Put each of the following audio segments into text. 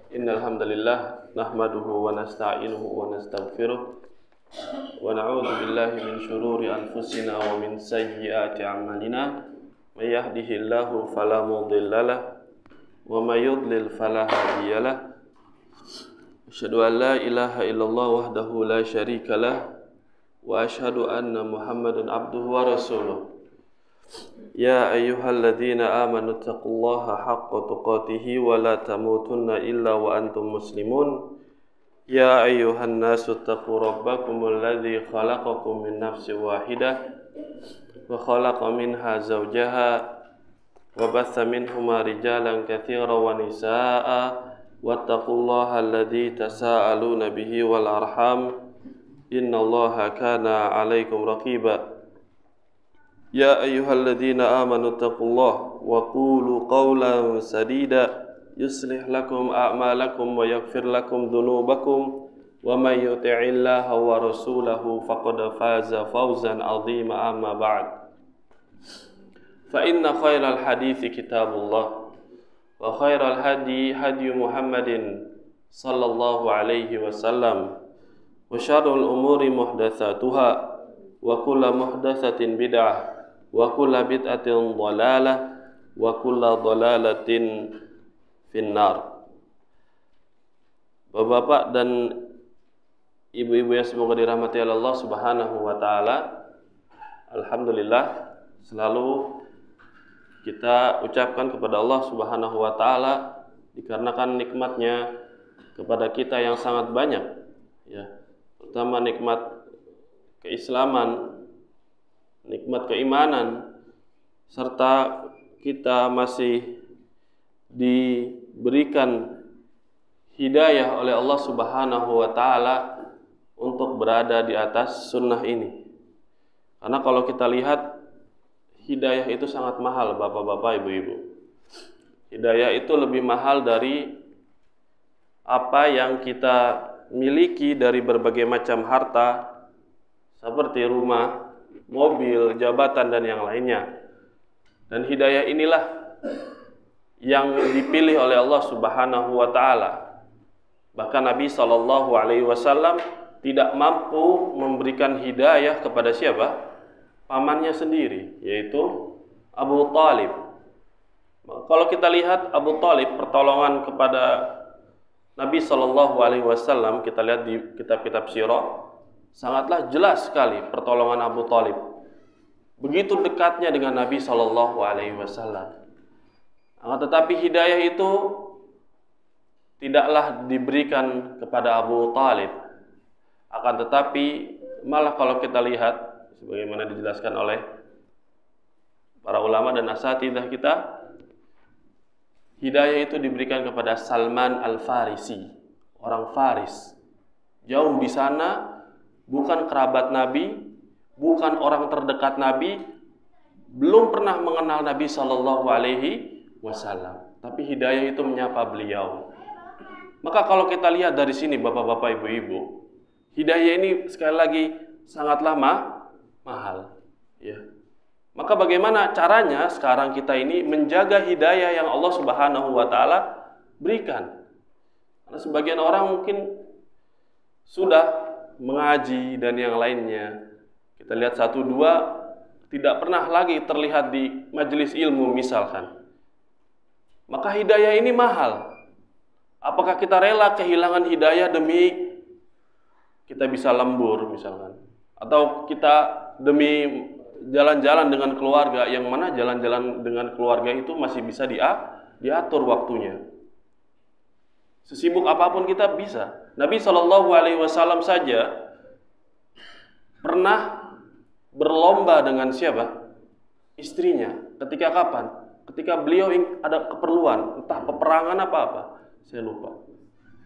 Innal hamdalillah nahmaduhu wa nasta'inuhu wa nastaghfiruh wa na'udzu billahi min shururi anfusina wa min sayyiati a'malina may yahdihillahu fala mudhillalah wa may yudlil fala hadiyalah. Asyhadu an la ilaha illallah wahdahu la syarikalah wa asyhadu anna Muhammadan abduhu wa rasuluh. Ya ayyuhalladzina amanu taqullaha haqqa tuqatih wa la tamutunna illa wa antum muslimun. Ya ayyuhan nasu taqu rabbakumul ladzi khalaqakum min nafsin wahidah wa khalaqa minha zawjaha wa batha minhuma rijalan katsiran wa nisaa'a wattaqullaha alladzi tasaaluna bihi wal arham innallaha kana 'alaikum raqiba. Ya ayyuhalladzina amanu taqullaha wa qulu qawlan sadida yuslih lakum a'malakum wa yaghfir lakum dhunubakum wa may yuti'illaha wa rasulahu faqad faza fawzan 'azima. Amma ba'd. Fa inna khairal hadithi kitabullah wa khairal hadi hadi Muhammadin sallallahu alaihi wasallam wa syarrul umuri muhdatsatuha wa kullu muhdatsatin bid'ah wa kullu bid'atin dhalalah wa kullu dhalalatin finnar. Bapak-bapak dan ibu-ibu yang semoga dirahmati Allah Subhanahu wa taala, alhamdulillah selalu kita ucapkan kepada Allah Subhanahu wa taala dikarenakan nikmatnya kepada kita yang sangat banyak, ya, terutama nikmat keislaman, nikmat keimanan, serta kita masih diberikan hidayah oleh Allah Subhanahu wa taala untuk berada di atas sunnah ini. Karena kalau kita lihat, hidayah itu sangat mahal, bapak-bapak, ibu-ibu. Hidayah itu lebih mahal dari apa yang kita miliki dari berbagai macam harta seperti rumah, mobil, jabatan, dan yang lainnya. Dan hidayah inilah yang dipilih oleh Allah Subhanahu wa taala. Bahkan Nabi sallallahu alaihi wasallam tidak mampu memberikan hidayah kepada siapa? Pamannya sendiri, yaitu Abu Thalib. Kalau kita lihat Abu Thalib, pertolongan kepada Nabi sallallahu alaihi wasallam, kita lihat di kitab-kitab sirah, sangatlah jelas sekali pertolongan Abu Thalib. Begitu dekatnya dengan Nabi sallallahu alaihi wasallam. Tetapi hidayah itu tidaklah diberikan kepada Abu Thalib. Akan tetapi malah kalau kita lihat sebagaimana dijelaskan oleh para ulama dan asatidzah kita, hidayah itu diberikan kepada Salman Al-Farisi, orang Faris. Jauh di sana, bukan kerabat Nabi, bukan orang terdekat Nabi, belum pernah mengenal Nabi sallallahu alaihi wasallam, tapi hidayah itu menyapa beliau. Maka kalau kita lihat dari sini, bapak-bapak, ibu-ibu, hidayah ini sekali lagi sangatlah mahal, ya. Maka bagaimana caranya sekarang kita ini menjaga hidayah yang Allah Subhanahu wa taala berikan? Karena sebagian orang mungkin sudah mengaji dan yang lainnya. Kita lihat satu dua tidak pernah lagi terlihat di majelis ilmu misalkan. Maka hidayah ini mahal. Apakah kita rela kehilangan hidayah demi kita bisa lembur misalkan? Atau kita demi jalan-jalan dengan keluarga, yang mana jalan-jalan dengan keluarga itu masih bisa diatur waktunya. Sesibuk apapun kita bisa. Nabi Shallallahu Alaihi Wasallam saja pernah berlomba dengan siapa? Istrinya. Ketika kapan? Ketika beliau ada keperluan, entah peperangan apa-apa, saya lupa.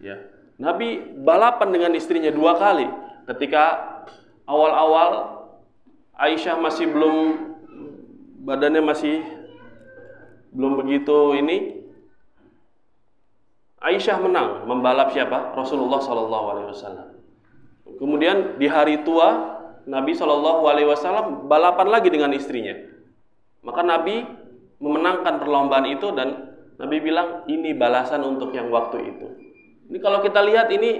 Ya, Nabi balapan dengan istrinya 2 kali. Ketika awal-awal Aisyah masih badannya masih belum begitu ini, Aisyah menang membalap siapa? Rasulullah SAW. Kemudian di hari tua Nabi SAW balapan lagi dengan istrinya. Maka Nabi memenangkan perlombaan itu dan Nabi bilang ini balasan untuk yang waktu itu. Ini kalau kita lihat ini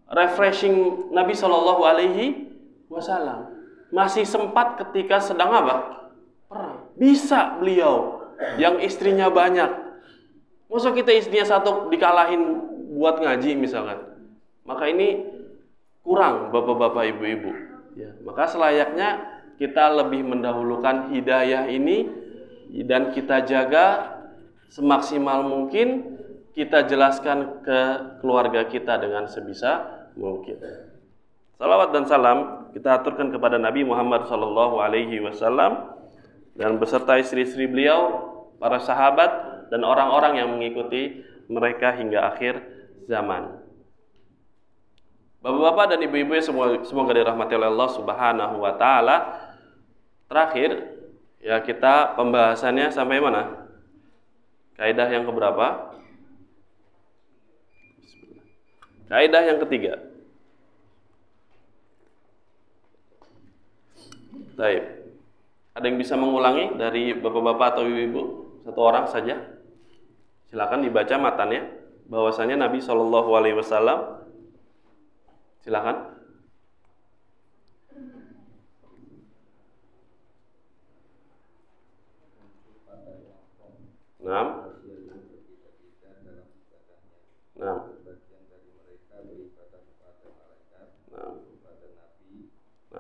refreshing Nabi Shallallahu Alaihi Wasallam. Masih sempat ketika sedang apa? Perang. Bisa beliau yang istrinya banyak. Masa kita istrinya satu dikalahin buat ngaji misalkan. Maka ini kurang bapak-bapak ibu-ibu. Ya, maka selayaknya kita lebih mendahulukan hidayah ini dan kita jaga semaksimal mungkin, kita jelaskan ke keluarga kita dengan sebisa mungkin. Salawat dan salam kita aturkan kepada Nabi Muhammad Sallallahu Alaihi Wasallam dan beserta istri-istri beliau, para sahabat dan orang-orang yang mengikuti mereka hingga akhir zaman. Bapak-bapak dan ibu-ibu semoga dirahmati oleh Allah Subhanahu Wa Taala. Terakhir, ya kita pembahasannya sampai mana? Kaidah yang keberapa? Kaidah yang ketiga. Baik. Ada yang bisa mengulangi dari bapak-bapak atau ibu-ibu? Satu orang saja. Silakan dibaca matanya. Bahwasanya Nabi Shallallahu Alaihi Wasallam. Silakan. Nah.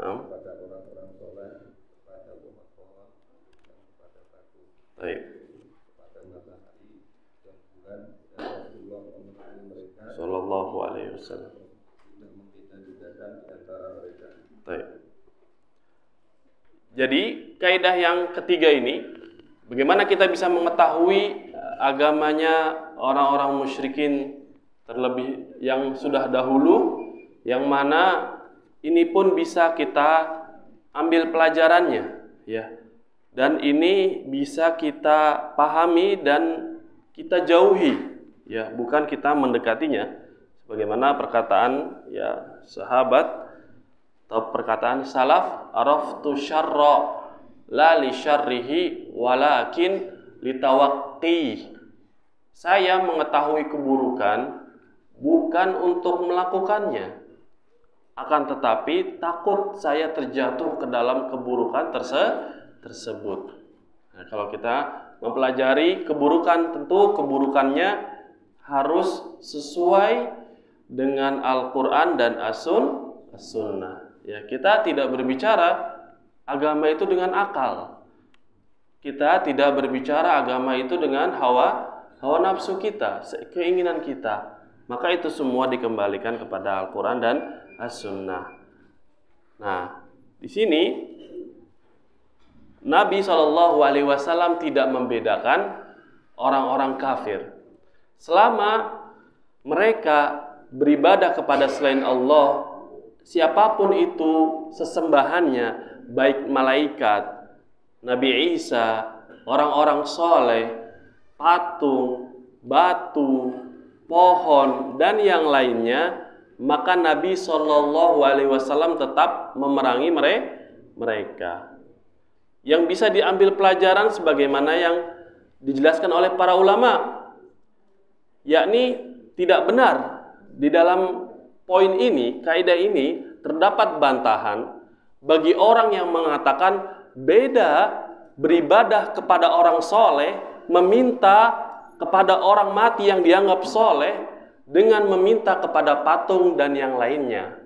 Kepada orang-orang soleh, kepada pohon-pohon, dan kepada batu, kepada matahari dan bulan, dan Rasulullah memerangi mereka. Sallallahu Alaihi Wasallam. Tidak membeda-bedakan di antara mereka. Jadi kaidah yang ketiga ini, bagaimana kita bisa mengetahui agamanya orang-orang musyrikin terlebih yang sudah dahulu, yang mana ini pun bisa kita ambil pelajarannya, ya. Dan ini bisa kita pahami dan kita jauhi, ya, bukan kita mendekatinya. Sebagaimana perkataan ya sahabat atau perkataan salaf, araftu syarra la li syarrihi walakin litawaqti. Saya mengetahui keburukan bukan untuk melakukannya, akan tetapi takut saya terjatuh ke dalam keburukan tersebut. Nah, kalau kita mempelajari keburukan, tentu keburukannya harus sesuai dengan Al-Quran dan As-Sunnah. Ya, kita tidak berbicara agama itu dengan akal. Kita tidak berbicara agama itu dengan hawa nafsu kita, keinginan kita. Maka itu semua dikembalikan kepada Al-Quran dan As-Sunnah. Nah, di sini Nabi SAW tidak membedakan orang-orang kafir. Selama mereka beribadah kepada selain Allah, siapapun itu sesembahannya, baik malaikat, Nabi Isa, orang-orang soleh, patung, batu, pohon, dan yang lainnya, maka Nabi SAW tetap memerangi mereka. Yang bisa diambil pelajaran sebagaimana yang dijelaskan oleh para ulama, yakni tidak benar di dalam poin ini, kaidah ini terdapat bantahan bagi orang yang mengatakan beda beribadah kepada orang soleh, meminta kepada orang mati yang dianggap soleh, dengan meminta kepada patung dan yang lainnya.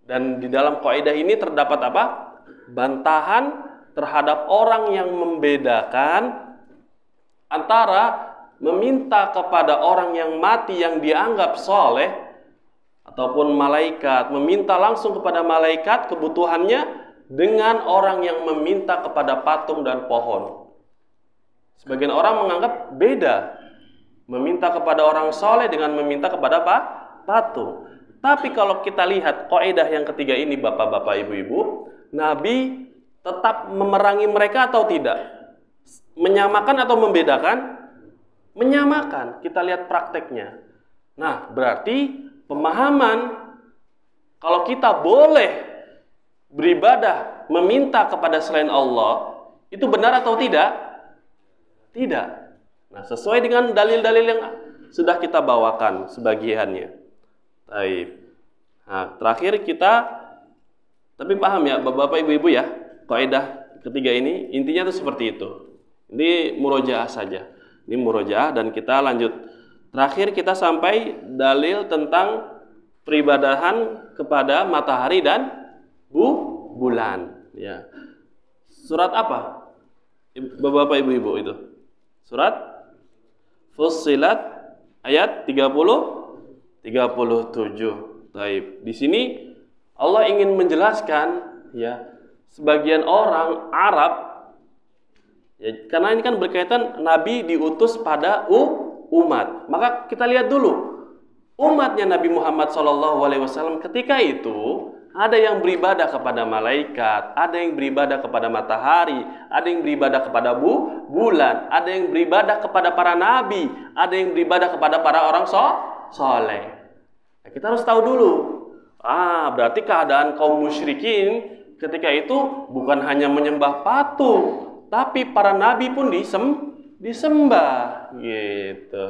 Dan di dalam kaidah ini terdapat apa? Bantahan terhadap orang yang membedakan antara meminta kepada orang yang mati yang dianggap soleh ataupun malaikat, meminta langsung kepada malaikat kebutuhannya, dengan orang yang meminta kepada patung dan pohon. Sebagian orang menganggap beda, meminta kepada orang soleh dengan meminta kepada apa? Patung. Tapi kalau kita lihat kaidah yang ketiga ini, bapak-bapak, ibu-ibu, Nabi tetap memerangi mereka atau tidak? Menyamakan atau membedakan? Menyamakan. Kita lihat prakteknya. Nah, berarti pemahaman kalau kita boleh beribadah meminta kepada selain Allah, itu benar atau tidak? Tidak. Nah, sesuai dengan dalil-dalil yang sudah kita bawakan sebagiannya. Baik. Nah, terakhir kita, tapi paham ya Bapak Ibu ya, kaidah ketiga ini intinya itu seperti itu. Ini murojaah saja. Ini murojaah dan kita lanjut. Terakhir kita sampai dalil tentang peribadahan kepada matahari dan bulan. Ya. Surat apa? Bapak Ibu itu. Surat Fussilat ayat 37. Baik. Di sini Allah ingin menjelaskan ya, sebagian orang Arab ya, karena ini kan berkaitan Nabi diutus pada umat. Maka kita lihat dulu umatnya Nabi Muhammad SAW ketika itu ada yang beribadah kepada malaikat, ada yang beribadah kepada matahari, ada yang beribadah kepada bulan, ada yang beribadah kepada para nabi, ada yang beribadah kepada para orang soleh. Nah, kita harus tahu dulu. Berarti keadaan kaum musyrikin ketika itu bukan hanya menyembah patung, tapi para nabi pun disembah gitu.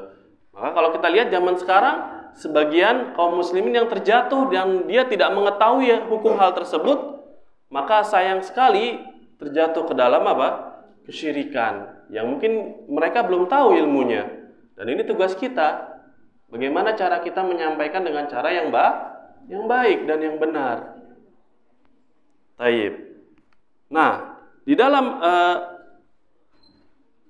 Maka kalau kita lihat zaman sekarang, sebagian kaum muslimin yang terjatuh dan dia tidak mengetahui hukum hal tersebut, maka sayang sekali terjatuh ke dalam apa? Kesyirikan yang mungkin mereka belum tahu ilmunya. Dan ini tugas kita, bagaimana cara kita menyampaikan dengan cara yang baik dan yang benar. Taib. Nah, di dalam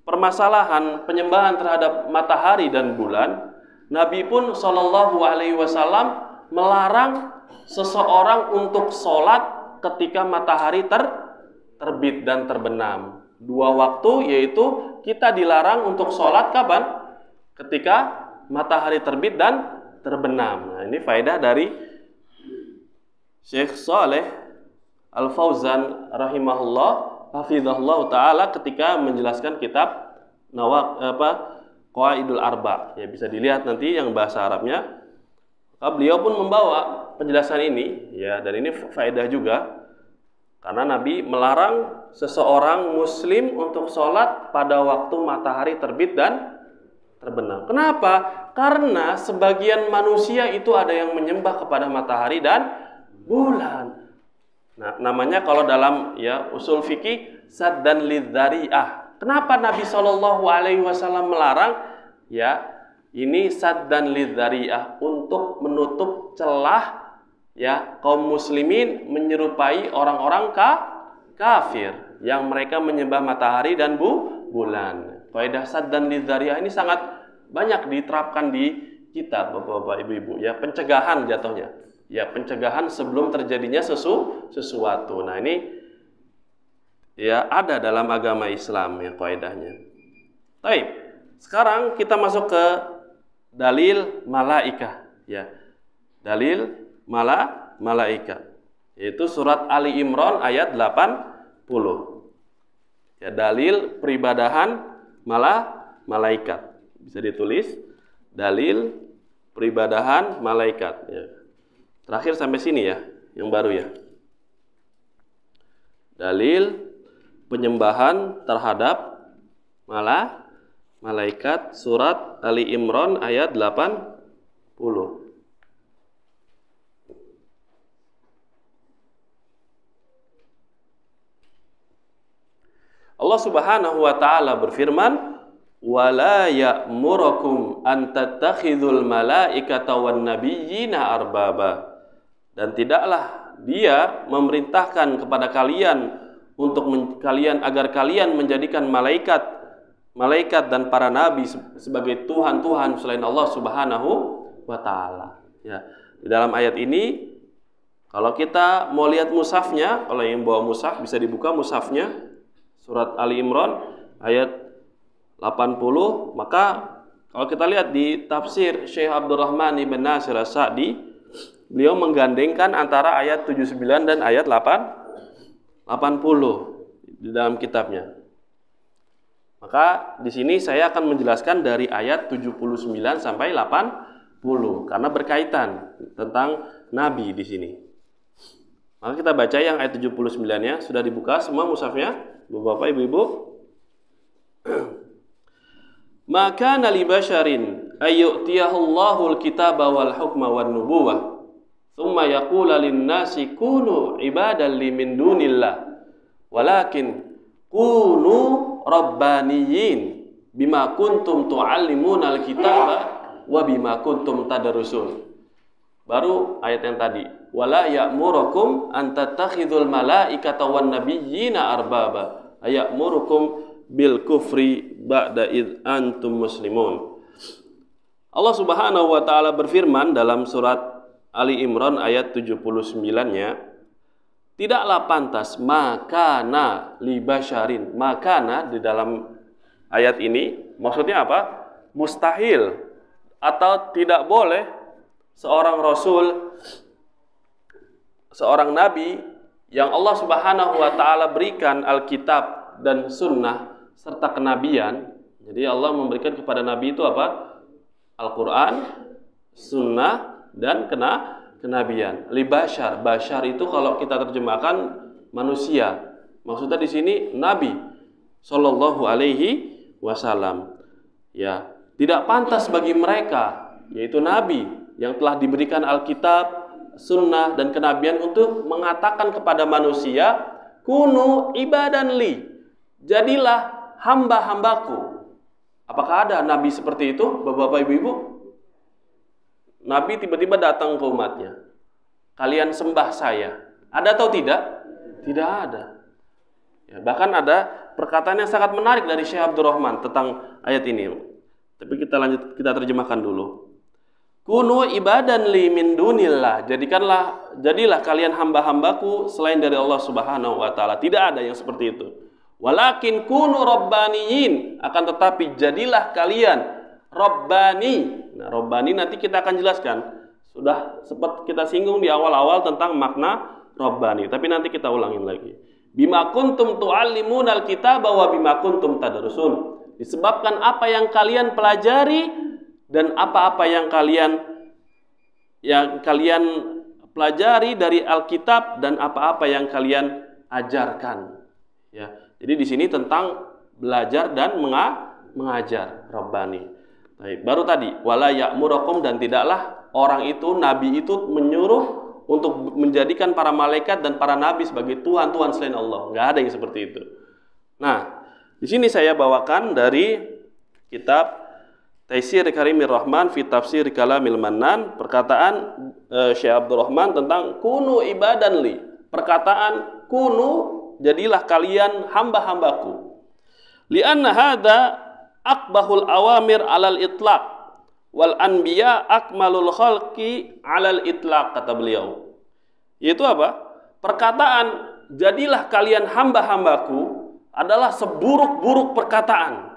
permasalahan penyembahan terhadap matahari dan bulan, Nabi pun Shallallahu Alaihi Wasallam melarang seseorang untuk sholat ketika matahari terbit dan terbenam. 2 waktu, yaitu kita dilarang untuk sholat kapan? Ketika matahari terbit dan terbenam. Nah, ini faedah dari Syekh Saleh Al-Fauzan rahimahullah, hafizahullah taala ketika menjelaskan kitab Qawaidul Arba. Ya, bisa dilihat nanti yang bahasa Arabnya. Beliau pun membawa penjelasan ini ya, dan ini faedah juga karena Nabi melarang seseorang muslim untuk sholat pada waktu matahari terbit dan terbenam. Kenapa? Karena sebagian manusia itu ada yang menyembah kepada matahari dan bulan. Nah, namanya kalau dalam ya usul fikih saddan lidzari'ah. Kenapa Nabi Shallallahu Alaihi Wasallam melarang? Ya, ini saddan lidzari'ah, untuk menutup celah ya kaum muslimin menyerupai orang-orang kafir yang mereka menyembah matahari dan bulan. Faedah saddan lidzari'ah ini sangat banyak diterapkan di kita, Bapak-bapak, Ibu-ibu, ya, pencegahan jatuhnya. Ya, pencegahan sebelum terjadinya sesuatu. Nah, ini ya ada dalam agama Islam ya kaidahnya. Baik. Sekarang kita masuk ke dalil malaikah ya. Dalil malaikah, yaitu surat Ali Imran ayat 80. Ya, dalil peribadahan malaikat. Bisa ditulis dalil peribadahan malaikat ya. Terakhir sampai sini ya, yang baru ya. Dalil penyembahan terhadap malaikat, surat Ali Imran ayat 80. Allah Subhanahu wa taala berfirman, "Wala ya'murukum an tattakhidul malaikata wan nabiyyina arbaba." Dan tidaklah dia memerintahkan kepada kalian untuk kalian agar kalian menjadikan malaikat dan para nabi sebagai Tuhan selain Allah Subhanahu wa taala. Ya, di dalam ayat ini kalau kita mau lihat mushafnya, kalau yang bawa mushaf bisa dibuka mushafnya, surat Ali Imran ayat 80, maka kalau kita lihat di tafsir Syekh Abdurrahman ibn Nasir As-Sa'di, beliau menggandengkan antara ayat 79 dan ayat 80 di dalam kitabnya. Maka di sini saya akan menjelaskan dari ayat 79 sampai 80 karena berkaitan tentang nabi di sini. Maka kita baca yang ayat 79-nya, sudah dibuka semua mushafnya, Bapak, Ibu-ibu. ma kana li basharin ayyutiyahu Allahul kitaba wal hukma wan nubuwah thumma yaqula lin-nasi kunu ibadan li min dunillah walakin kunu rabbaniyin bima kuntum tu'allimuna al-kitaba wa bima kuntum tadrusun. Baru ayat yang tadi, wala ya'murukum an tattakhidul malaikata wan nabiyyina arbaba aya'murukum bil kufri ba'da id antum muslimun. Allah Subhanahu wa taala berfirman dalam surat Ali Imran ayat 79-nya, tidaklah pantas makana li basyarin. Makana di dalam ayat ini maksudnya apa? Mustahil atau tidak boleh seorang rasul, seorang nabi yang Allah Subhanahu wa taala berikan Alkitab dan sunnah serta kenabian. Jadi Allah memberikan kepada nabi itu apa? Al-Quran, sunnah, dan kenabian. Li basyar. Basyar itu kalau kita terjemahkan manusia. Maksudnya di sini nabi sallallahu alaihi wasallam. Ya, tidak pantas bagi mereka, yaitu nabi yang telah diberikan Alkitab, sunnah, dan kenabian untuk mengatakan kepada manusia, kunu ibadan li, jadilah hamba-hambaku. Apakah ada nabi seperti itu, bapak-bapak, ibu-ibu? Nabi tiba-tiba datang ke umatnya, kalian sembah saya. Ada atau tidak? Tidak ada. Ya, bahkan ada perkataan yang sangat menarik dari Syekh Abdurrahman tentang ayat ini. Tapi kita terjemahkan dulu. Kunu ibadan li min dunillah, jadilah kalian hamba-hambaku selain dari Allah Subhanahu wa taala. Tidak ada yang seperti itu. Walakin kunu rabbaniyin, akan tetapi jadilah kalian rabbani. Nah, rabbani nanti kita akan jelaskan. Sudah sempat kita singgung di awal-awal tentang makna rabbani, tapi nanti kita ulangin lagi. Bima kuntum tu'allimunal kitaba wa bima kuntum tadrusun. Disebabkan apa yang kalian pelajari dan apa-apa yang kalian pelajari dari Alkitab dan apa-apa yang kalian ajarkan. Ya, jadi di sini tentang belajar dan mengajar Rabbani. Baik, baru tadi wala ya'murukum, dan tidaklah orang itu, nabi itu menyuruh untuk menjadikan para malaikat dan para nabi sebagai Tuhan-Tuhan selain Allah. Nggak ada yang seperti itu. Nah, di sini saya bawakan dari kitab Taisir Karimir Rahman fi Tafsir Kalamil Mannan, perkataan Syekh Abdurrahman tentang kunu ibadan li. Perkataan kunu, jadilah kalian hamba-hambaku. Li'anna hadza aqbahul awamir 'alal itlaq wal anbiya akmalul khalqi 'alal itlaq, kata beliau. Yaitu apa? Perkataan jadilah kalian hamba-hambaku adalah seburuk-buruk perkataan.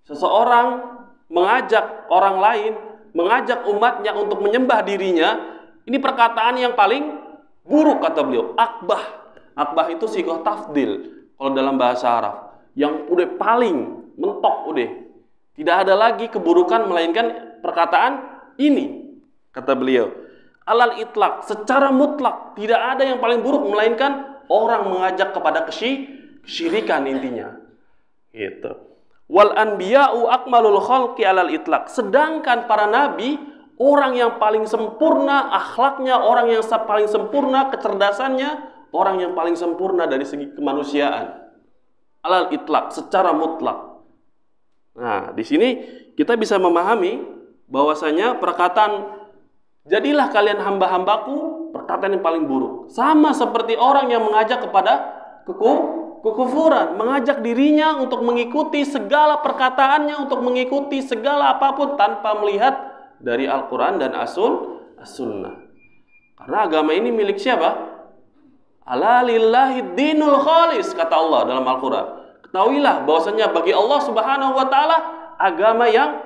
Seseorang mengajak orang lain, mengajak umatnya untuk menyembah dirinya, ini perkataan yang paling buruk, kata beliau. Akbah. Akbah itu sighah tafdil kalau dalam bahasa Arab. Yang udah paling mentok udah. Tidak ada lagi keburukan melainkan perkataan ini, kata beliau. Alal itlaq, secara mutlak tidak ada yang paling buruk melainkan orang mengajak kepada kesyirikan intinya. Gitu. Wal anbiya'u akmalul khalqi alal itlaq. Sedangkan para nabi, orang yang paling sempurna akhlaknya, orang yang paling sempurna kecerdasannya, orang yang paling sempurna dari segi kemanusiaan. Alal itlaq, secara mutlak. Nah, di sini kita bisa memahami bahwasanya perkataan jadilah kalian hamba-hambaku, perkataan yang paling buruk. Sama seperti orang yang mengajak kepada kekufuran, mengajak dirinya untuk mengikuti segala perkataannya, untuk mengikuti segala apapun tanpa melihat dari Al-Quran dan As-Sunnah. Karena agama ini milik siapa? Ala lillahi dinul khalis, kata Allah dalam Al-Quran. Ketahuilah bahwasanya bagi Allah Subhanahu wa taala agama yang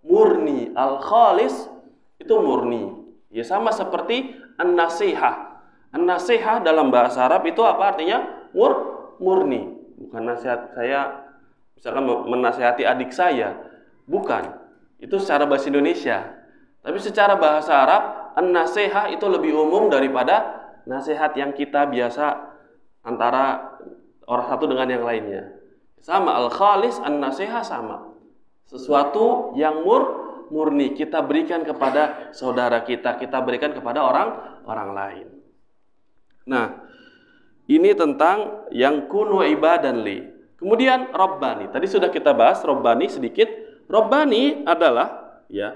murni. Al-khalis itu murni. Ya, sama seperti an-nasihah. An-nasihah dalam bahasa Arab itu apa artinya? Murni. Bukan nasihat saya misalkan menasihati adik saya, bukan. Itu secara bahasa Indonesia. Tapi secara bahasa Arab, an-nasihah itu lebih umum daripada nasihat yang kita biasa antara orang satu dengan yang lainnya. Sama, al-khalis, an-nasihah sama. Sesuatu yang murni kita berikan kepada saudara kita berikan kepada orang lain. Nah, ini tentang yang kunu ibadan li. Kemudian Rabbani. Tadi sudah kita bahas Rabbani sedikit. Rabbani adalah ya.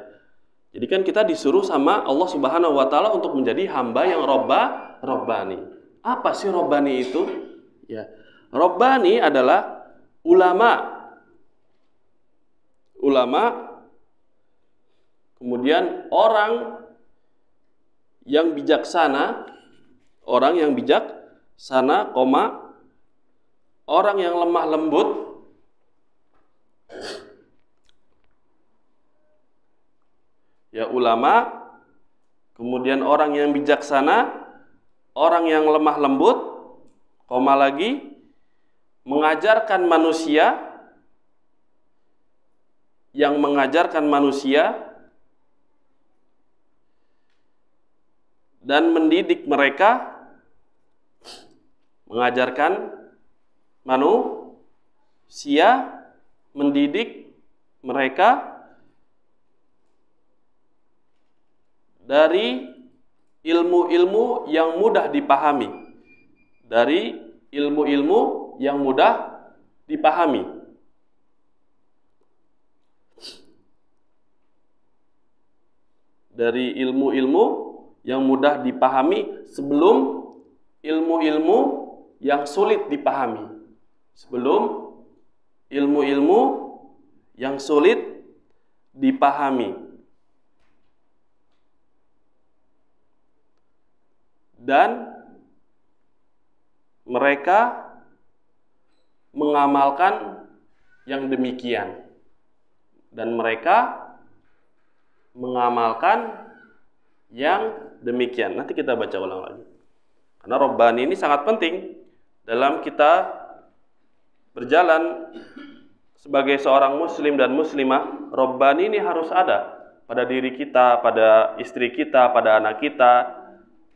Jadi kan kita disuruh sama Allah Subhanahu wa taala untuk menjadi hamba yang Rabbani. Apa sih Rabbani itu? Ya. Rabbani adalah ulama. Kemudian orang yang bijaksana, orang yang lemah lembut, ya ulama, kemudian orang yang bijaksana, orang yang lemah lembut, lagi mengajarkan manusia, yang mengajarkan manusia dan mendidik mereka, mengajarkan manusia, mendidik mereka dari ilmu-ilmu yang mudah dipahami. Dari ilmu-ilmu yang mudah dipahami. Dari ilmu-ilmu yang mudah dipahami sebelum ilmu-ilmu yang sulit dipahami. Sebelum ilmu-ilmu yang sulit dipahami. Dan mereka mengamalkan yang demikian. Dan mereka mengamalkan yang demikian. Nanti kita baca ulang lagi. Karena Rabbani ini sangat penting dalam kita berjalan sebagai seorang muslim dan muslimah. Rabbani ini harus ada pada diri kita, pada istri kita, pada anak kita.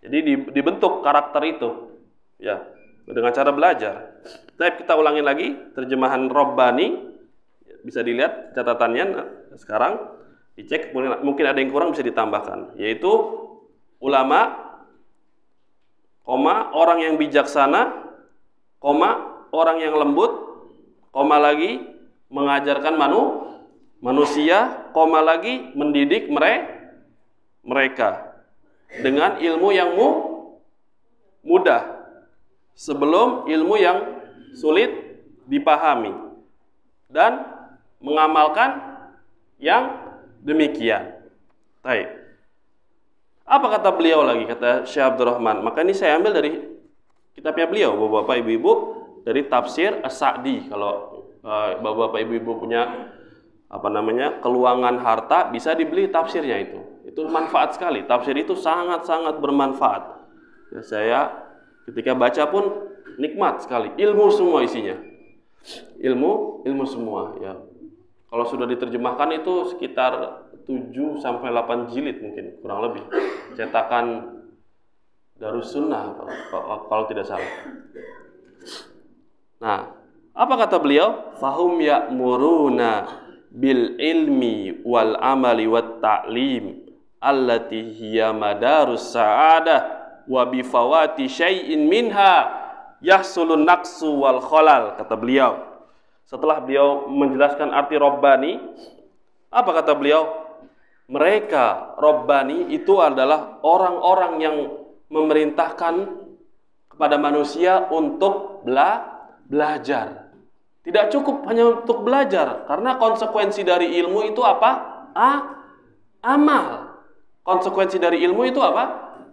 Jadi dibentuk karakter itu. Ya, dengan cara belajar. Baik, kita ulangin lagi terjemahan Rabbani. Bisa dilihat catatannya sekarang. Dicek, mungkin ada yang kurang bisa ditambahkan, yaitu ulama, orang yang bijaksana, orang yang lembut, lagi mengajarkan manusia, lagi mendidik mereka dengan ilmu yang mudah sebelum ilmu yang sulit dipahami dan mengamalkan yang demikian. Baik. Apa kata beliau lagi, kata Syekh Abdul Rahman? Maka ini saya ambil dari kitabnya beliau, Bapak-bapak Ibu-ibu, dari tafsir As-Sa'di. Kalau Bapak-bapak Ibu-ibu punya keluangan harta, bisa dibeli tafsirnya itu. Itu manfaat sekali. Tafsir itu sangat-sangat bermanfaat. Ya, saya ketika baca pun nikmat sekali. Ilmu semua isinya. Ilmu semua, ya. Kalau sudah diterjemahkan itu sekitar 7 sampai 8 jilid mungkin, kurang lebih. Cetakan Darus Sunnah kalau tidak salah. Nah, apa kata beliau? Fahum ya'muruna bil ilmi wal amali wat ta'lim allati hiya madarus sa'adah wa bi fawati syai'in minha yahsulun naqsu wal khalal, kata beliau. Setelah beliau menjelaskan arti Rabbani, apa kata beliau? Mereka Rabbani itu adalah orang-orang yang memerintahkan kepada manusia untuk belajar. Tidak cukup hanya untuk belajar, karena konsekuensi dari ilmu itu apa? Amal. Konsekuensi dari ilmu itu apa?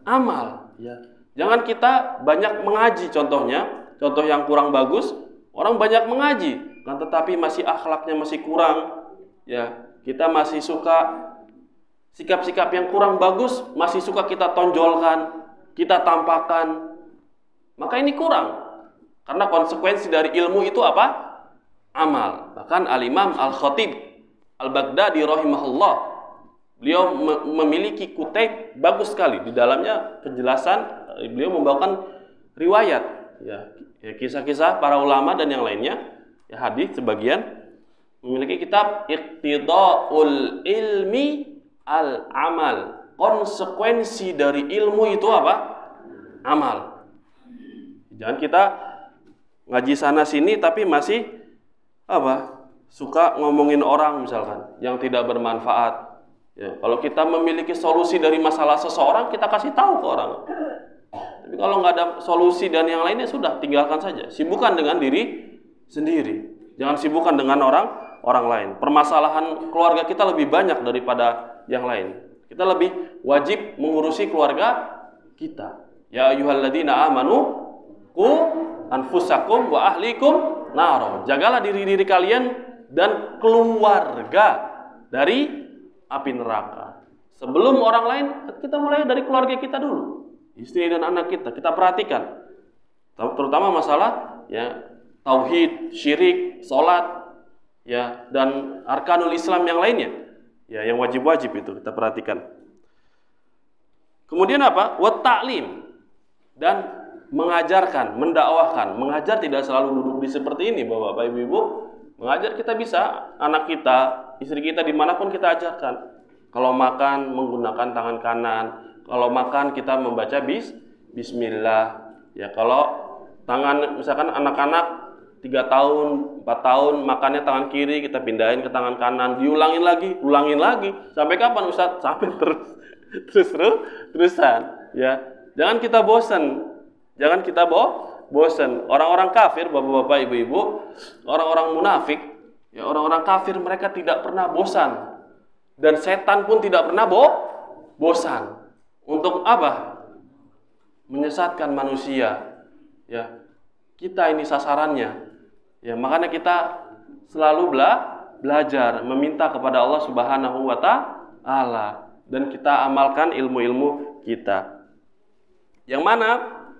Amal. Ya. Jangan kita banyak mengaji, contohnya, contoh yang kurang bagus, orang banyak mengaji, kan tetapi masih akhlaknya masih kurang, ya, kita masih suka sikap-sikap yang kurang bagus, masih suka kita tonjolkan, kita tampakkan, maka ini kurang. Karena konsekuensi dari ilmu itu apa? Amal. Bahkan Al-Imam Al-Khatib Al-Baghdadi rahimahullah, beliau memiliki kutub bagus sekali. Di dalamnya penjelasan, beliau membawakan riwayat, ya, kisah-kisah para ulama dan yang lainnya. Ya, hadis sebagian memiliki kitab Iqtida'ul Ilmi Al-Amal. Konsekuensi dari ilmu itu apa? Amal. Jangan kita ngaji sana sini tapi masih apa? Suka ngomongin orang misalkan yang tidak bermanfaat. Ya, kalau kita memiliki solusi dari masalah seseorang, kita kasih tahu ke orang. Tapi kalau nggak ada solusi dan yang lainnya, sudah tinggalkan saja. Sibukkan dengan diri sendiri. Jangan sibukkan dengan orang lain. Permasalahan keluarga kita lebih banyak daripada yang lain. Kita lebih wajib mengurusi keluarga kita. Ya ayyuhalladzina amanu qu anfusakum wa ahlikum nar. Jagalah diri kalian dan keluarga dari api neraka. Sebelum orang lain, kita mulai dari keluarga kita dulu. Istri dan anak kita perhatikan. Terutama masalah ya tauhid, syirik, salat ya dan arkanul Islam yang lainnya. Ya, yang wajib-wajib itu kita perhatikan. Kemudian apa? Wa ta'lim, dan mengajarkan, mendakwahkan. Mengajar tidak selalu duduk di seperti ini, Bapak Ibu. Mengajar kita bisa, anak kita, istri kita dimanapun kita ajarkan. Kalau makan menggunakan tangan kanan, kalau makan kita membaca bismillah. Ya, kalau tangan misalkan anak-anak 3 tahun, 4 tahun makannya tangan kiri, kita pindahin ke tangan kanan, diulangin lagi. Sampai kapan Ustaz? Sampai terusan. Ya, jangan kita bosan. Orang-orang kafir, bapak-bapak, ibu-ibu, orang-orang munafik, ya orang-orang kafir mereka tidak pernah bosan. Dan setan pun tidak pernah bosan. Untuk apa? Menyesatkan manusia. Ya, kita ini sasarannya. Ya, makanya kita selalu belajar, meminta kepada Allah Subhanahu wa Ta'ala, dan kita amalkan ilmu-ilmu kita. Yang mana?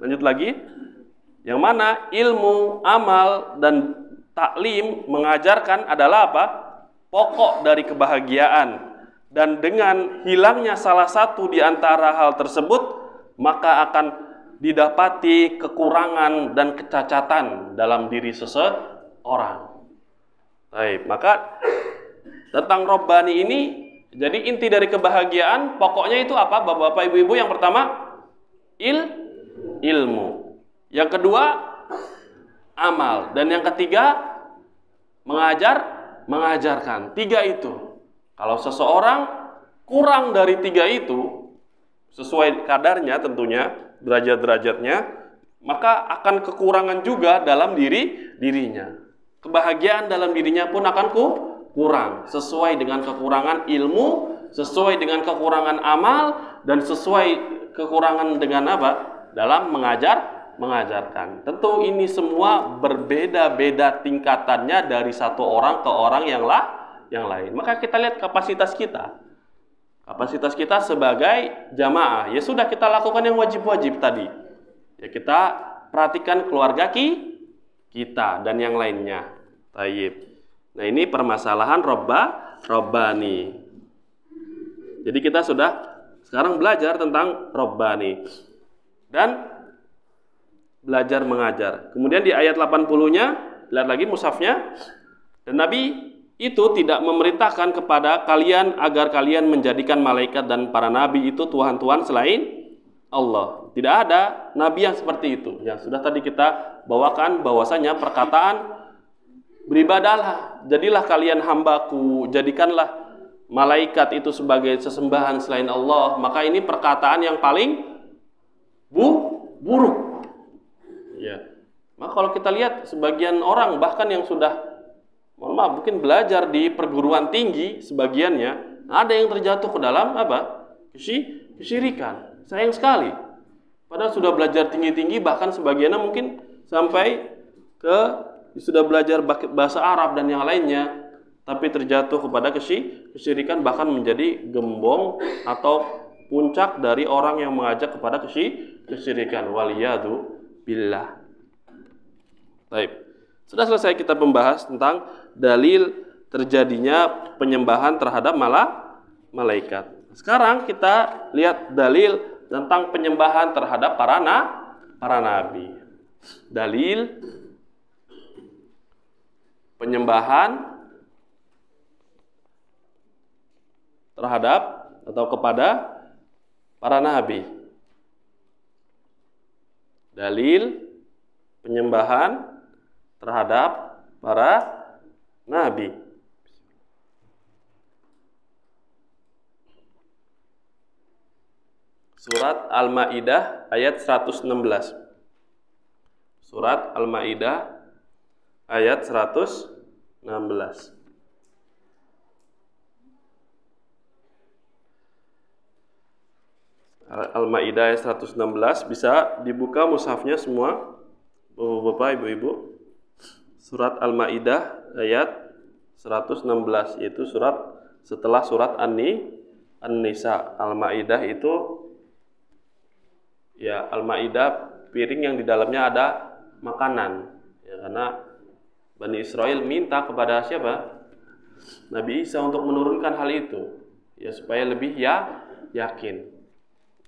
Lanjut lagi. Yang mana ilmu, amal, dan taklim mengajarkan adalah apa? Pokok dari kebahagiaan. Dan dengan hilangnya salah satu di antara hal tersebut, maka akan didapati kekurangan dan kecacatan dalam diri seseorang. Baik, maka tentang Rabbani ini, jadi inti dari kebahagiaan pokoknya itu apa? Bapak-bapak, ibu-ibu, yang pertama ilmu. Yang kedua amal, dan yang ketiga mengajarkan. 3 itu. Kalau seseorang kurang dari 3 itu, sesuai kadarnya tentunya, derajat-derajatnya, maka akan kekurangan juga dalam dirinya. Kebahagiaan dalam dirinya pun akan kurang, sesuai dengan kekurangan ilmu, sesuai dengan kekurangan amal, dan sesuai kekurangan dengan apa? Dalam mengajarkan. Tentu ini semua berbeda-beda tingkatannya dari satu orang ke orang yang lain. Maka kita lihat kapasitas kita. Kapasitas kita sebagai jamaah. Ya sudah, kita lakukan yang wajib-wajib tadi. Ya, kita perhatikan keluarga kita dan yang lainnya. Tayyib. Nah, ini permasalahan Rabbani. Jadi kita sudah sekarang belajar tentang Rabbani dan belajar mengajar. Kemudian di ayat 80-nya, lihat lagi mushafnya. Dan Nabi itu tidak memerintahkan kepada kalian agar kalian menjadikan malaikat dan para nabi itu Tuhan-Tuhan selain Allah. Tidak ada nabi yang seperti itu. Yang sudah tadi kita bawakan bahwasanya perkataan beribadahlah, jadilah kalian hambaku, jadikanlah malaikat itu sebagai sesembahan selain Allah. Maka ini perkataan yang paling buruk. Ya. Maka kalau kita lihat sebagian orang bahkan yang sudah mungkin belajar di perguruan tinggi, sebagiannya ada yang terjatuh ke dalam apa? Kesyirikan. Sayang sekali. Padahal sudah belajar tinggi-tinggi, bahkan sebagiannya mungkin sampai ke sudah belajar bahasa Arab dan yang lainnya, tapi terjatuh kepada kesyirikan, bahkan menjadi gembong atau puncak dari orang yang mengajak kepada kesyirikan. Waliyadu billah. Baik. Sudah selesai kita membahas tentang dalil terjadinya penyembahan terhadap malaikat. Sekarang kita lihat dalil tentang penyembahan terhadap para nabi. Dalil penyembahan terhadap atau kepada para nabi. Dalil penyembahan terhadap para nabi. Surat Al-Maidah ayat 116. Surat Al-Maidah ayat 116. Al-Maidah ayat 116, bisa dibuka mushafnya semua, Bapak, Ibu-ibu. Surat Al-Maidah ayat 116, yaitu surat setelah surat An-Nisa. Al-Maidah itu ya, Al-Maidah piring yang di dalamnya ada makanan. Ya, karena Bani Israel minta kepada siapa? Nabi Isa untuk menurunkan hal itu. Ya, supaya lebih yakin.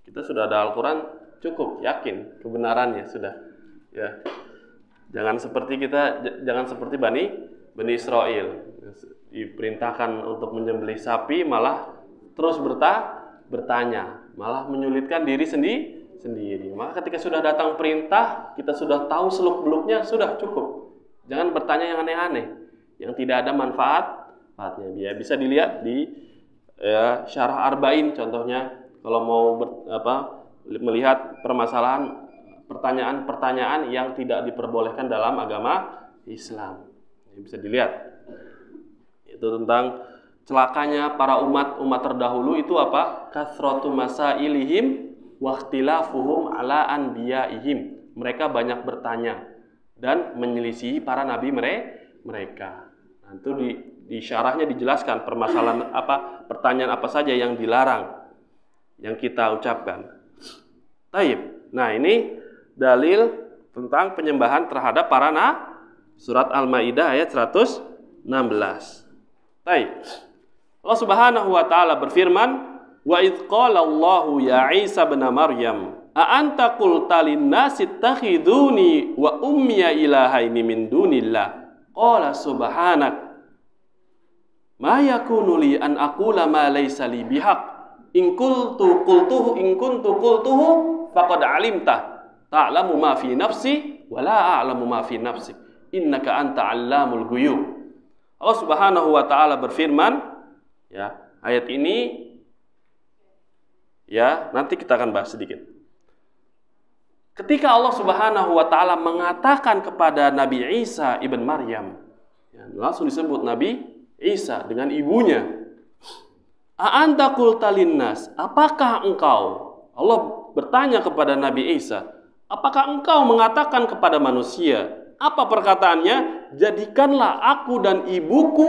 Kita sudah ada Al-Quran, cukup yakin kebenarannya sudah. Ya, jangan seperti Bani Israel. Diperintahkan untuk menyembelih sapi, malah terus bertanya, malah menyulitkan diri sendiri. Maka ketika sudah datang perintah, kita sudah tahu seluk-beluknya, sudah cukup. Jangan bertanya yang aneh-aneh, yang tidak ada manfaatnya. Ya, bisa dilihat di Syarah Arba'in contohnya. Kalau mau melihat permasalahan pertanyaan-pertanyaan yang tidak diperbolehkan dalam agama Islam, bisa dilihat. Itu tentang celakanya para umat terdahulu itu apa? Kathratu masailihim wa ikhtilafuhum ala anbiyaihim. Mereka banyak bertanya dan menyelisihi para nabi mereka. Nah, itu di syarahnya dijelaskan permasalahan pertanyaan apa saja yang dilarang yang kita ucapkan. Taib. Nah, ini dalil tentang penyembahan terhadap para nabi. Surat Al-Maidah ayat 116. Taib. Allah Subhanahu wa taala berfirman, "Wa idz qala Allahu ya Isa ibn Maryam, a anta qulta lin-nasi ittakhiduni wa ummiya ilahaini min dunillah. Qala subhanak ma yakunu li an aqula ma laysa li bihaq. In kuntu qultuhu faqad alimta ta'lamu ma fi nafsi wa la a'lamu ma fi nafsik innaka anta 'allamul ghuyub." Allah Subhanahu wa taala berfirman, ya, ayat ini ya, nanti kita akan bahas sedikit. Ketika Allah Subhanahu wa taala mengatakan kepada Nabi Isa ibn Maryam, ya, langsung disebut Nabi Isa dengan ibunya. A'anta qulta linnas, apakah engkau, Allah bertanya kepada Nabi Isa, apakah engkau mengatakan kepada manusia, apa perkataannya? Jadikanlah aku dan ibuku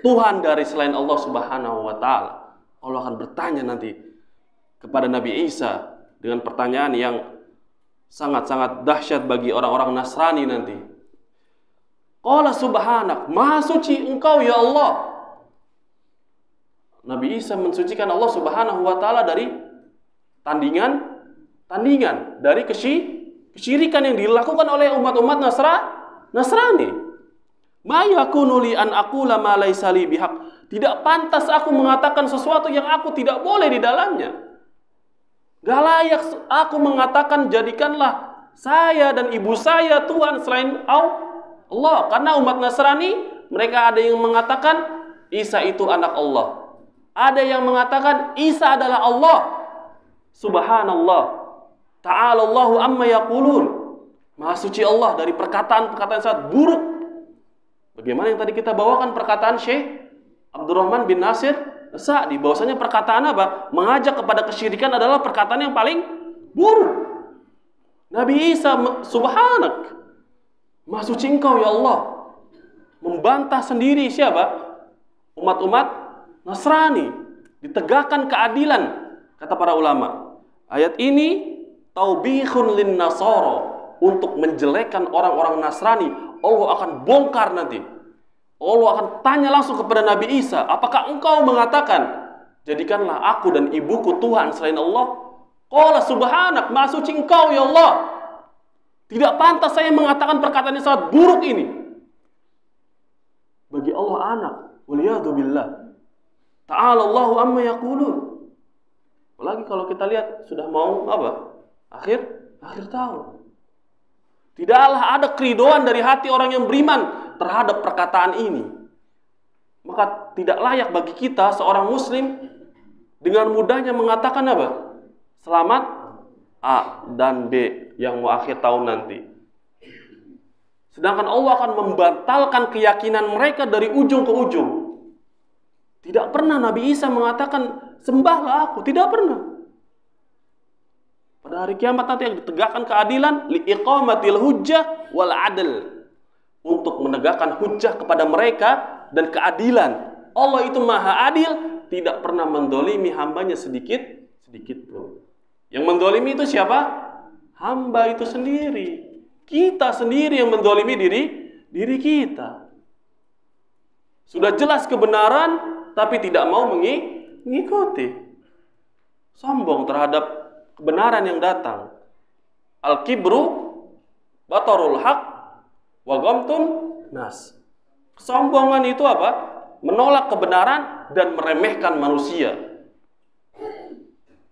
Tuhan dari selain Allah Subhanahu wa taala. Allah akan bertanya nanti kepada Nabi Isa dengan pertanyaan yang sangat-sangat dahsyat bagi orang-orang Nasrani nanti. Qala subhanak, maha suci engkau ya Allah. Nabi Isa mensucikan Allah Subhanahu wa taala dari tandingan dari kesyirikan yang dilakukan oleh umat-umat Nasrani. Ma yakunu li an aqula ma laysa li bihaq. Tidak pantas aku mengatakan sesuatu yang aku tidak boleh di dalamnya. Gak layak aku mengatakan jadikanlah saya dan ibu saya Tuhan selain Allah. Karena umat Nasrani, mereka ada yang mengatakan Isa itu anak Allah. Ada yang mengatakan Isa adalah Allah. Subhanallah. Ta'ala Allahu amma yaqulun. Maha suci Allah dari perkataan-perkataan sangat buruk. Bagaimana yang tadi kita bawakan perkataan Syekh Abdurrahman bin Nasir Sa'di, bahwasanya perkataan apa? Mengajak kepada kesyirikan adalah perkataan yang paling buruk. Nabi Isa, subhanak, maha suci engkau ya Allah, membantah sendiri siapa? Umat-umat Nasrani, ditegakkan keadilan, kata para ulama. Ayat ini taubihun lin nasara, untuk menjelekkan orang-orang Nasrani. Allah akan bongkar nanti. Allah akan tanya langsung kepada Nabi Isa, apakah engkau mengatakan jadikanlah aku dan ibuku Tuhan selain Allah? Qala subhanak, maha suci engkau ya Allah. Tidak pantas saya mengatakan perkataan yang sangat buruk ini. bagi Allah anak. Waliyadu billah. Ta'ala Allahu amma yaqulun. Apalagi kalau kita lihat sudah mau apa? Akhir tahun. Tidaklah ada keridoan dari hati orang yang beriman terhadap perkataan ini. Maka tidak layak bagi kita seorang muslim dengan mudahnya mengatakan apa? Selamat A dan B yang mau akhir tahun nanti. Sedangkan Allah akan membatalkan keyakinan mereka dari ujung ke ujung. Tidak pernah Nabi Isa mengatakan sembahlah aku, tidak pernah. Pada hari kiamat nanti yang ditegakkan keadilan liiqamatil hujjah wal adl, untuk menegakkan hujjah kepada mereka dan keadilan. Allah itu maha adil, tidak pernah mendolimi hambanya sedikit pun. Yang mendolimi itu siapa? Hamba itu sendiri. Kita sendiri yang mendolimi diri kita. Sudah jelas kebenaran, tapi tidak mau mengikuti. Sombong terhadap kebenaran yang datang. Al-kibru batarul haq wa ghamtun nas. Kesombongan itu apa? Menolak kebenaran dan meremehkan manusia.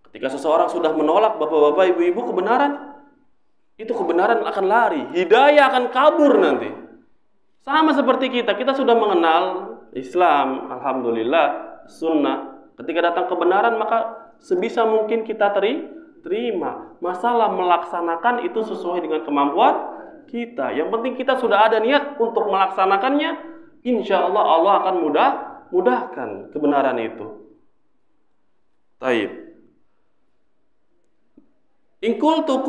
Ketika seseorang sudah menolak bapak-bapak, ibu-ibu kebenaran, itu kebenaran akan lari, hidayah akan kabur nanti. Sama seperti kita sudah mengenal Islam, alhamdulillah, sunnah. Ketika datang kebenaran, maka sebisa mungkin kita terima. Masalah melaksanakan itu sesuai dengan kemampuan kita. Yang penting kita sudah ada niat untuk melaksanakannya, insya Allah Allah akan mudahkan kebenaran itu. Taib. In kuntu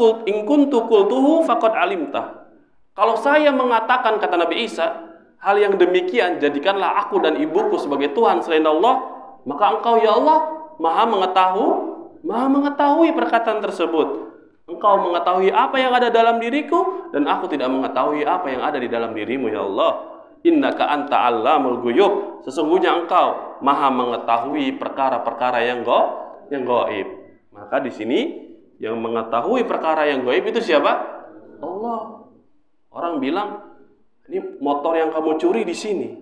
qultuhu faqad alimtah. Kalau saya mengatakan, kata Nabi Isa, hal yang demikian, jadikanlah aku dan ibuku sebagai Tuhan selain Allah, maka engkau ya Allah maha mengetahui perkataan tersebut. Engkau mengetahui apa yang ada dalam diriku, dan aku tidak mengetahui apa yang ada di dalam dirimu ya Allah. Innaka anta allamul ghuyub. Sesungguhnya engkau maha mengetahui perkara-perkara yang gaib. Maka di sini yang mengetahui perkara yang gaib itu siapa? Allah. Orang bilang, ini motor yang kamu curi di sini.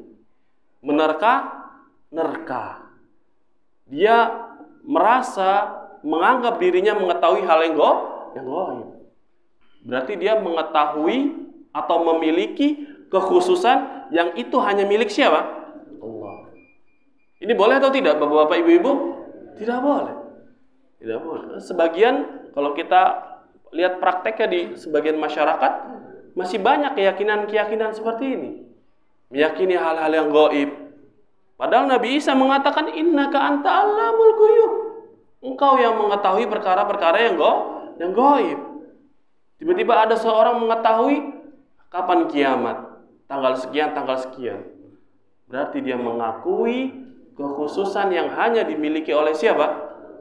Menerka. Dia merasa, menganggap dirinya mengetahui hal yang gaib. Berarti dia mengetahui atau memiliki kekhususan yang itu hanya milik siapa? Allah. Ini boleh atau tidak, bapak-bapak, ibu-ibu? Tidak boleh. Tidak boleh. Sebagian, kalau kita lihat prakteknya di sebagian masyarakat, masih banyak keyakinan-keyakinan seperti ini. Meyakini hal-hal yang gaib. Padahal Nabi Isa mengatakan, innaka anta allamul ghuyub. Engkau yang mengetahui perkara-perkara yang gaib. Tiba-tiba ada seorang mengetahui kapan kiamat, tanggal sekian. Berarti dia mengakui kekhususan yang hanya dimiliki oleh siapa?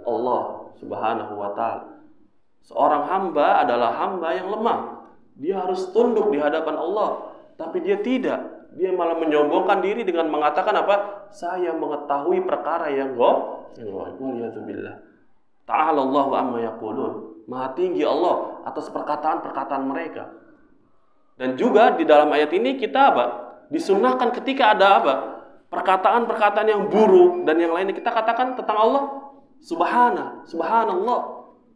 Allah Subhanahu wa ta'ala. Seorang hamba adalah hamba yang lemah. Dia harus tunduk di hadapan Allah. Tapi dia tidak. Dia malah menyombongkan diri dengan mengatakan apa? Saya mengetahui perkara yang gaib. Waliyadzubillah. Ta'ala Allahu amma yaqulun. Maha tinggi Allah atas perkataan-perkataan mereka. Dan juga di dalam ayat ini kita apa? Disunnahkan ketika ada apa? Perkataan-perkataan yang buruk dan yang lainnya kita katakan tentang Allah. Subhanallah.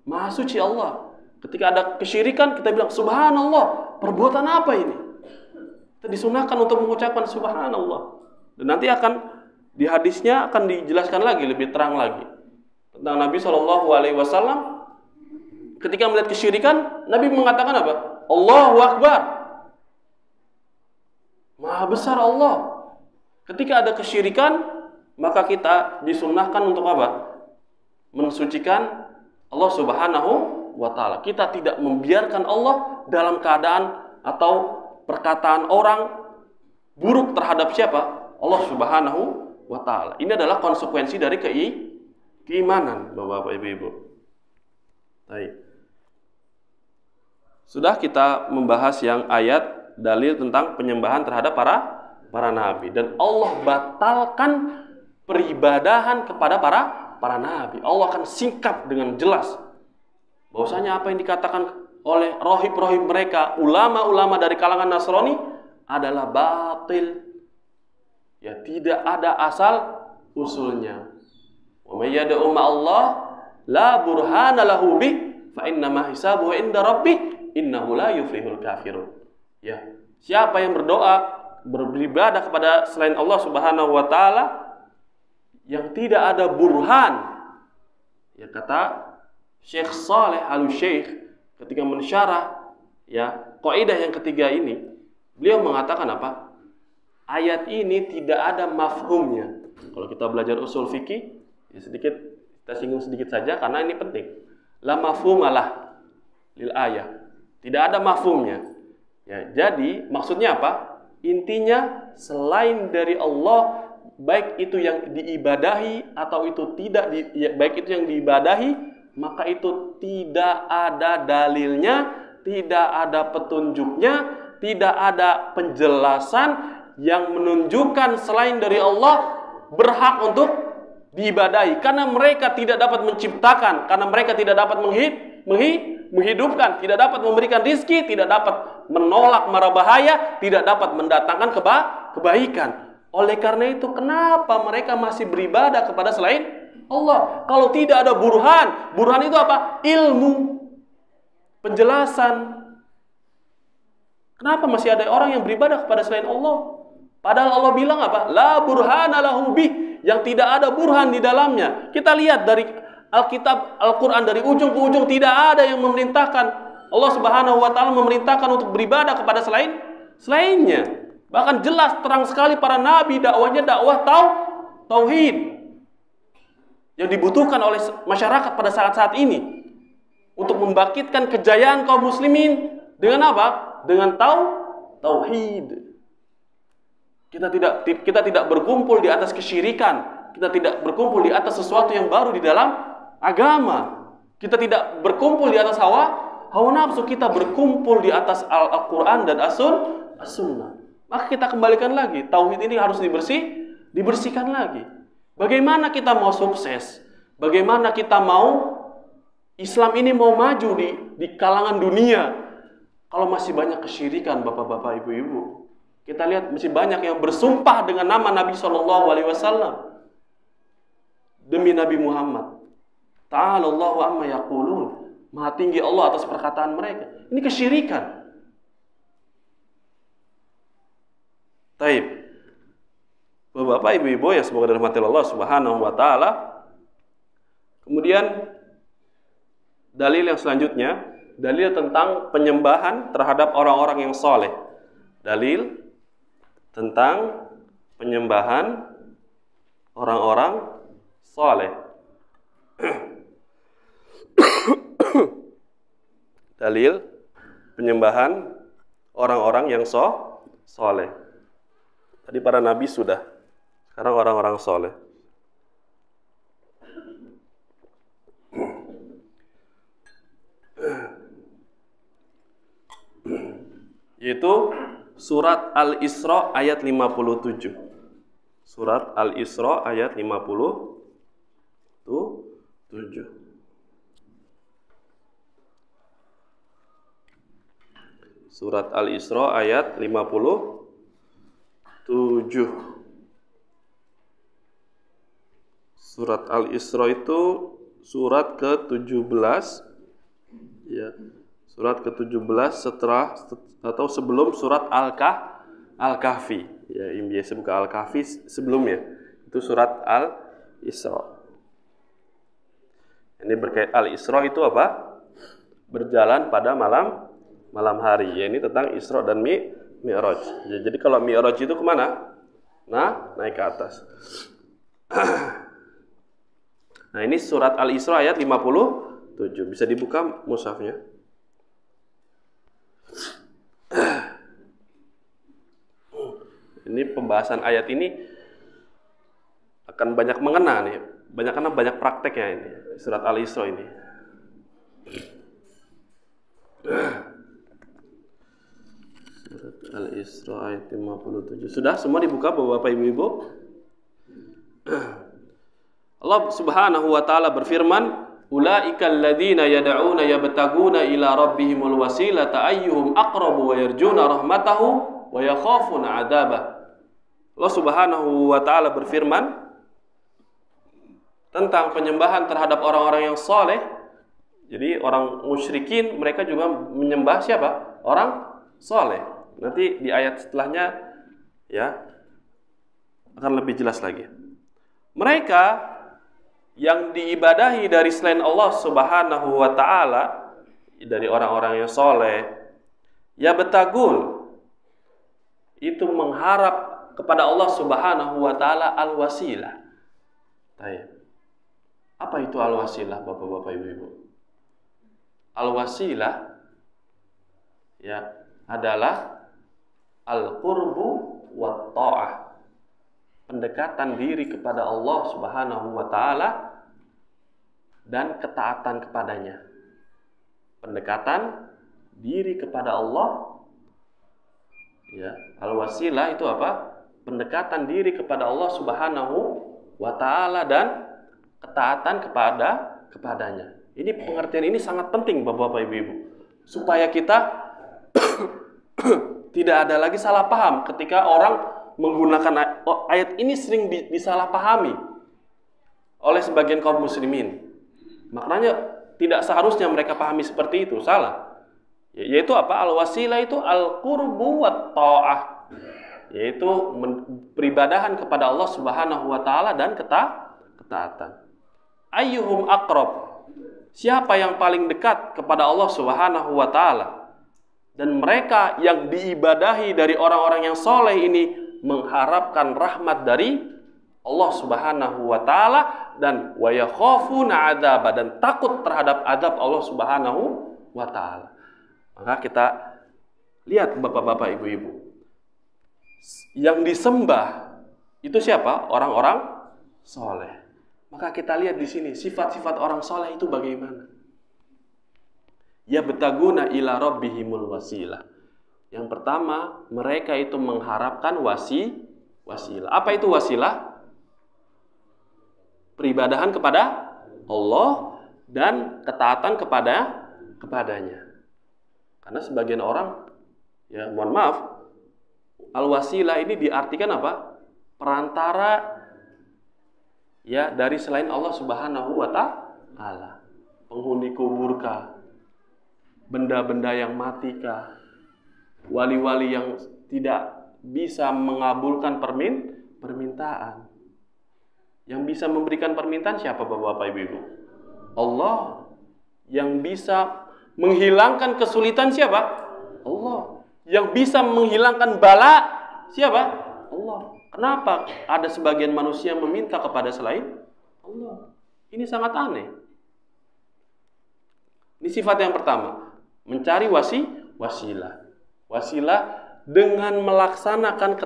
Maha suci Allah. Ketika ada kesyirikan, kita bilang subhanallah. Perbuatan apa ini? Kita disunahkan untuk mengucapkan subhanallah. Dan nanti akan di hadisnya akan dijelaskan lagi, lebih terang lagi tentang Nabi SAW. Ketika melihat kesyirikan, Nabi mengatakan apa? Allahu Akbar. Maha besar Allah. Ketika ada kesyirikan, maka kita disunahkan untuk apa? Mensucikan Allah Subhanahu wa ta'ala. Kita tidak membiarkan Allah dalam keadaan atau perkataan orang buruk terhadap siapa? Allah Subhanahu wa ta'ala. Ini adalah konsekuensi dari keimanan, Bapak-bapak, Ibu-ibu. Baik. Sudah kita membahas yang ayat dalil tentang penyembahan terhadap para nabi, dan Allah batalkan peribadahan kepada para nabi. Allah akan singkap dengan jelas bahwasanya apa yang dikatakan oleh rohib-rohib mereka, ulama-ulama dari kalangan Nasrani adalah batil. Ya, tidak ada asal usulnya. Wa may yad'u ma'allah la burhana lahu bih fa innama hisabuhu inda rabbih innahu la yuflihul kafirun. Ya, siapa yang berdoa, beribadah kepada selain Allah Subhanahu wa taala yang tidak ada burhan. Ya, kata Syekh Saleh Al-Syekh ketika mensyarah ya kaidah yang ketiga ini, beliau mengatakan apa? Ayat ini tidak ada mafhumnya. Kalau kita belajar usul fikih, ya sedikit kita singgung sedikit saja karena ini penting. La mafhumalah lil ayat. Tidak ada mafhumnya. Ya, jadi maksudnya apa? Intinya selain dari Allah, baik itu yang diibadahi atau itu tidak baik itu yang diibadahi, maka itu tidak ada dalilnya, tidak ada petunjuknya, tidak ada penjelasan yang menunjukkan selain dari Allah berhak untuk diibadahi. Karena mereka tidak dapat menciptakan, karena mereka tidak dapat menghidupkan, tidak dapat memberikan rizki, tidak dapat menolak mara bahaya, tidak dapat mendatangkan kebaikan. Oleh karena itu, kenapa mereka masih beribadah kepada selain Allah? Kalau tidak ada burhan, burhan itu apa? Ilmu, penjelasan. Kenapa masih ada orang yang beribadah kepada selain Allah? Padahal Allah bilang apa? La burhana lahu bih, yang tidak ada burhan di dalamnya. Kita lihat dari Alkitab, Al-Quran dari ujung ke ujung tidak ada yang memerintahkan. Allah Subhanahu wa taala memerintahkan untuk beribadah kepada selainnya. Bahkan jelas terang sekali para nabi dakwahnya dakwah tauhid. Yang dibutuhkan oleh masyarakat pada saat-saat ini untuk membangkitkan kejayaan kaum muslimin dengan apa? Dengan tauhid. Kita tidak berkumpul di atas kesyirikan. Kita tidak berkumpul di atas sesuatu yang baru di dalam agama. Kita tidak berkumpul di atas hawa nafsu. Kita berkumpul di atas Al-Quran dan As-Sunnah. Maka kita kembalikan lagi. Tauhid ini harus dibersihkan lagi. Bagaimana kita mau sukses? Bagaimana kita mau Islam ini mau maju di kalangan dunia kalau masih banyak kesyirikan, bapak-bapak, ibu-ibu? Kita lihat masih banyak yang bersumpah dengan nama Nabi SAW. Demi Nabi Muhammad. Ta'ala Allahu amma yaqulun. Maha tinggi Allah atas perkataan mereka. Ini kesyirikan. Taib. Bapak, ibu-ibu yang semoga dirahmati Allah Subhanahu wa taala. Kemudian dalil yang selanjutnya, dalil tentang penyembahan terhadap orang-orang yang soleh. Dalil tentang penyembahan orang-orang soleh. Dalil penyembahan orang-orang yang soleh. Tadi para nabi sudah, sekarang orang-orang soleh. Yaitu Surat Al-Isra ayat 57. Surat Al-Isra ayat 57. Surat Al-Isra ayat 57. Surat Al-Isra itu surat ke-17. Ya. Surat ke-17 setelah atau sebelum surat Al-Kahfi. Ya, yang biasa buka Al-Kahfi sebelumnya. Itu surat Al-Isra. Ini berkait Al-Isra itu apa? Berjalan pada malam hari. Ya, ini tentang Isra dan Mi'raj. Ya, jadi kalau Mi'raj itu kemana? Nah, naik ke atas. Nah, ini surat Al-Isra ayat 57. Bisa dibuka mushafnya. Ini pembahasan ayat ini akan banyak mengena nih, banyak prakteknya ini surat Al-Isra ini. Surat Al-Isra ayat 57. Sudah semua dibuka Bapak Ibu? Allah Subhanahu wa taala berfirman, ulaikal ladzina yad'una yabtaguna ila rabbihimul wasilata ayyuhum aqrabu wa yarjuna rahmatahu wa yakhafuna 'adzabah. Allah Subhanahu wa taala berfirman tentang penyembahan terhadap orang-orang yang soleh. Jadi orang musyrikin mereka juga menyembah siapa? Orang soleh. Nanti di ayat setelahnya ya akan lebih jelas lagi. Mereka yang diibadahi dari selain Allah Subhanahu wa taala, dari orang-orang yang soleh, ya betagul, itu mengharap kepada Allah Subhanahu wa taala al-wasilah. Apa itu al-wasilah, Bapak-bapak, Ibu-ibu? Al-wasilah ya adalah al-qurbu wa ta'ah. Pendekatan diri kepada Allah Subhanahu wa taala dan ketaatan kepadanya. Pendekatan diri kepada Allah ya, al-wasilah itu apa? Pendekatan diri kepada Allah Subhanahu wa taala dan ketaatan kepadanya. Ini pengertian ini sangat penting Bapak-bapak Ibu-ibu, supaya kita tidak ada lagi salah paham ketika orang menggunakan ayat ini. Sering disalahpahami oleh sebagian kaum muslimin. Maknanya tidak seharusnya mereka pahami seperti itu, salah. Yaitu apa? Al-wasilah itu al-qurbu wat ta'ah, yaitu peribadahan kepada Allah Subhanahu wa taala dan ketaatan. Ayyuhum aqrab, siapa yang paling dekat kepada Allah Subhanahu wa taala? Dan mereka yang diibadahi dari orang-orang yang soleh ini mengharapkan rahmat dari Allah Subhanahu wa taala dan wa yakhafuna adzab, dan takut terhadap azab Allah Subhanahu wa taala. Maka kita lihat Bapak-bapak, Ibu-ibu, yang disembah itu siapa? Orang-orang soleh. Maka kita lihat di sini sifat-sifat orang soleh itu bagaimana. Ya betaguna ila rabbihimul wasilah. Yang pertama, mereka itu mengharapkan wasilah. Apa itu wasilah? Peribadahan kepada Allah dan ketaatan kepadanya. Karena sebagian orang, ya mohon maaf, al-wasilah ini diartikan apa? Perantara ya dari selain Allah Subhanahu wa taala. Penghuni kuburkah? Benda-benda yang matikah? Wali-wali yang tidak bisa mengabulkan permintaan. Yang bisa memberikan permintaan siapa Bapak Ibu? Allah. Yang bisa menghilangkan kesulitan siapa? Allah. Yang bisa menghilangkan bala siapa? Allah. Kenapa ada sebagian manusia meminta kepada selain Allah? Ini sangat aneh. Ini sifat yang pertama, mencari wasilah. Wasilah dengan melaksanakan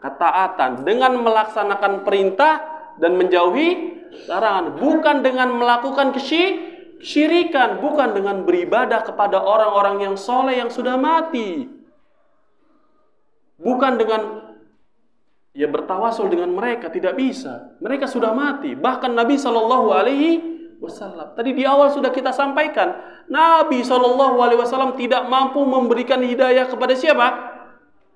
ketaatan, dengan melaksanakan perintah dan menjauhi larangan, bukan dengan melakukan kesyirikan, bukan dengan beribadah kepada orang-orang yang soleh yang sudah mati, bukan dengan ya bertawasul dengan mereka, tidak bisa. Mereka sudah mati. Bahkan Nabi SAW, tadi di awal sudah kita sampaikan, Nabi SAW tidak mampu memberikan hidayah kepada siapa?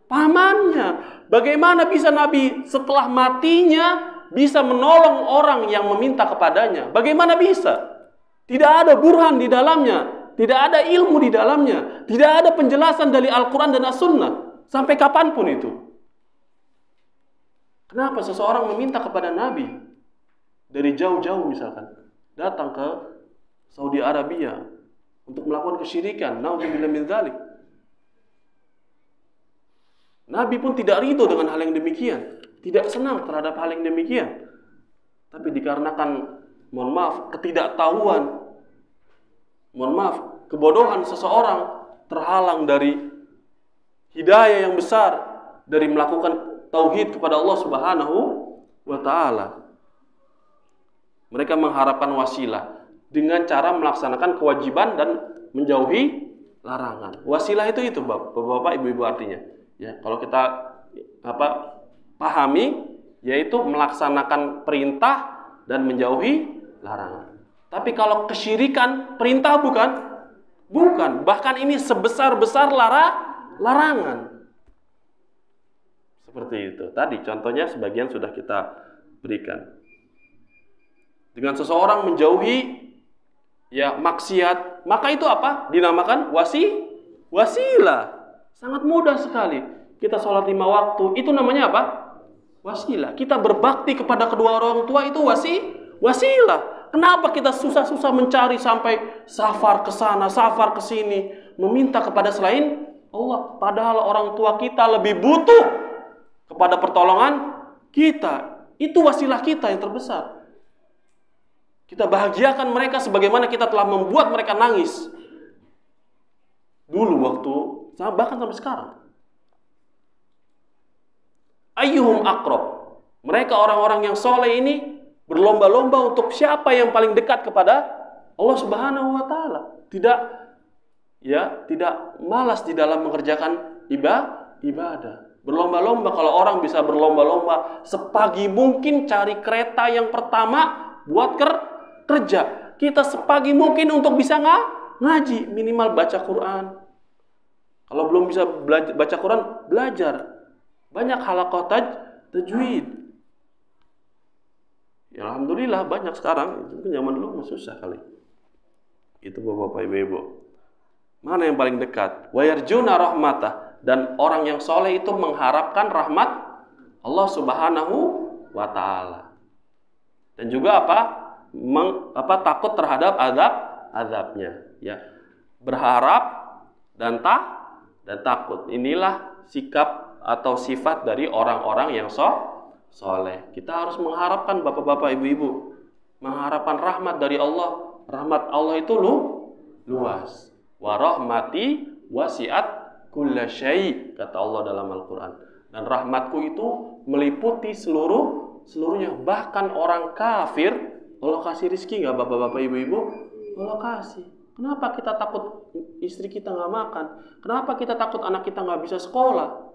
Pamannya. Bagaimana bisa Nabi setelah matinya bisa menolong orang yang meminta kepadanya? Bagaimana bisa? Tidak ada burhan di dalamnya, tidak ada ilmu di dalamnya, tidak ada penjelasan dari Al-Quran dan As-Sunnah. Sampai kapanpun itu. Kenapa seseorang meminta kepada Nabi dari jauh-jauh misalkan datang ke Saudi Arabia untuk melakukan kesyirikan, naudzubillah min dzalik. Nabi pun tidak ridho dengan hal yang demikian, tidak senang terhadap hal yang demikian. Tapi dikarenakan, mohon maaf, ketidaktahuan, mohon maaf, kebodohan seseorang terhalang dari hidayah yang besar, dari melakukan tauhid kepada Allah Subhanahu wa taala. Mereka mengharapkan wasilah dengan cara melaksanakan kewajiban dan menjauhi larangan. Wasilah itu Bapak Ibu artinya. Ya, kalau kita pahami, yaitu melaksanakan perintah dan menjauhi larangan. Tapi kalau kesyirikan, perintah bukan? Bukan. Bahkan ini sebesar-besar larangan. Seperti itu. Tadi contohnya sebagian sudah kita berikan. Dengan seseorang menjauhi ya maksiat, maka itu apa? Dinamakan wasilah. Sangat mudah sekali. Kita sholat 5 waktu, itu namanya apa? Wasilah. Kita berbakti kepada kedua orang tua itu wasilah. Kenapa kita susah-susah mencari sampai safar ke sana, safar ke sini, meminta kepada selain Allah, padahal orang tua kita lebih butuh kepada pertolongan kita. Itu wasilah kita yang terbesar. Kita bahagiakan mereka sebagaimana kita telah membuat mereka nangis dulu waktu, bahkan sampai sekarang. Ayyuhum aqrab. Mereka orang-orang yang soleh ini berlomba-lomba untuk siapa yang paling dekat kepada Allah Subhanahu wa taala. Tidak malas di dalam mengerjakan ibadah. Berlomba-lomba, kalau orang bisa berlomba-lomba sepagi mungkin cari kereta yang pertama buat kerja. Kita sepagi mungkin untuk bisa ngaji, minimal baca Quran. Kalau belum bisa baca Quran, belajar. Banyak halaqah tajwid. Ya alhamdulillah banyak sekarang. Mungkin zaman dulu susah kali. Itu bapak-bapak ibu-ibu. Mana yang paling dekat? Wa yarjuna rahmatah. Dan orang yang soleh itu mengharapkan rahmat Allah Subhanahu wa ta'ala. Dan juga takut terhadap azabnya. Ya. Berharap dan takut. Inilah sikap atau sifat dari orang-orang yang soleh. Kita harus mengharapkan bapak-bapak ibu-ibu, mengharapkan rahmat dari Allah. Rahmat Allah itu luas. Wa rahmati wasi'at kulla syai', kata Allah dalam Al-Quran. Dan rahmatku itu meliputi seluruhnya. Bahkan orang kafir Allah kasih rizki nggak bapak-bapak ibu-ibu? Allah kasih. Kenapa kita takut istri kita nggak makan? Kenapa kita takut anak kita nggak bisa sekolah?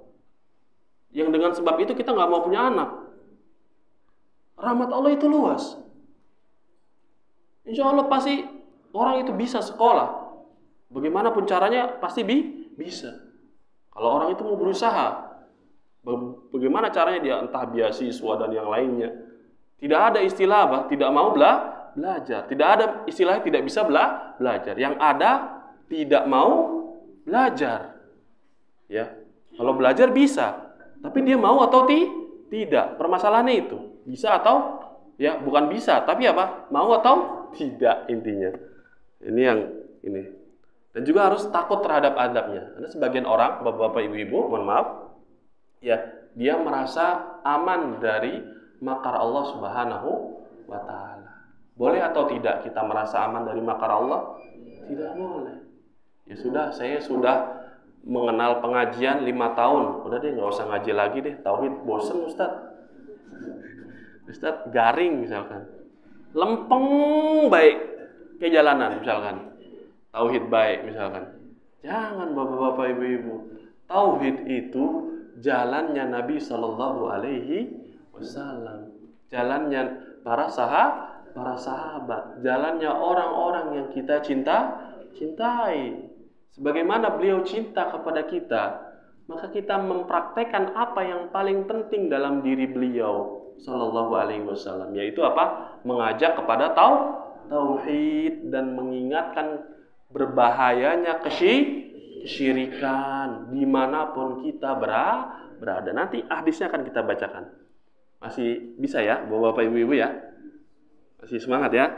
Yang dengan sebab itu kita nggak mau punya anak. Rahmat Allah itu luas. Insya Allah pasti orang itu bisa sekolah. Bagaimanapun caranya pasti bisa. Kalau orang itu mau berusaha, bagaimana caranya dia, entah beasiswa dan yang lainnya. Tidak ada istilah tidak mau belajar. Tidak ada istilahnya tidak bisa belajar. Yang ada tidak mau belajar. Ya, kalau belajar bisa. Tapi dia mau atau tidak? Permasalahannya itu. Bisa atau bukan bisa, tapi apa? Mau atau tidak intinya. Ini yang ini. Dan juga harus takut terhadap azabnya. Ada sebagian orang, bapak-bapak, ibu-ibu, mohon maaf, dia merasa aman dari makar Allah Subhanahu wa taala. Boleh atau tidak kita merasa aman dari makar Allah? Tidak boleh. Ya sudah, saya sudah mengenal pengajian 5 tahun. Udah deh, nggak usah ngaji lagi deh. Tauhid bosen Ustaz garing misalkan. Lempeng baik ke jalanan misalkan. Tauhid baik misalkan. Jangan bapak-bapak ibu-ibu. Tauhid itu jalannya Nabi Shallallahu Alaihi Wasallam. Jalannya para sahabat. Jalannya orang-orang yang kita cintai. Sebagaimana beliau cinta kepada kita, maka kita mempraktekkan apa yang paling penting dalam diri beliau Sallallahu Alaihi Wasallam, yaitu apa? Mengajak kepada tauhid dan mengingatkan berbahayanya kesyirikan dimanapun kita berada. Nanti hadisnya akan kita bacakan. Masih bisa ya, bapak-bapak ibu-ibu ya? Masih semangat ya?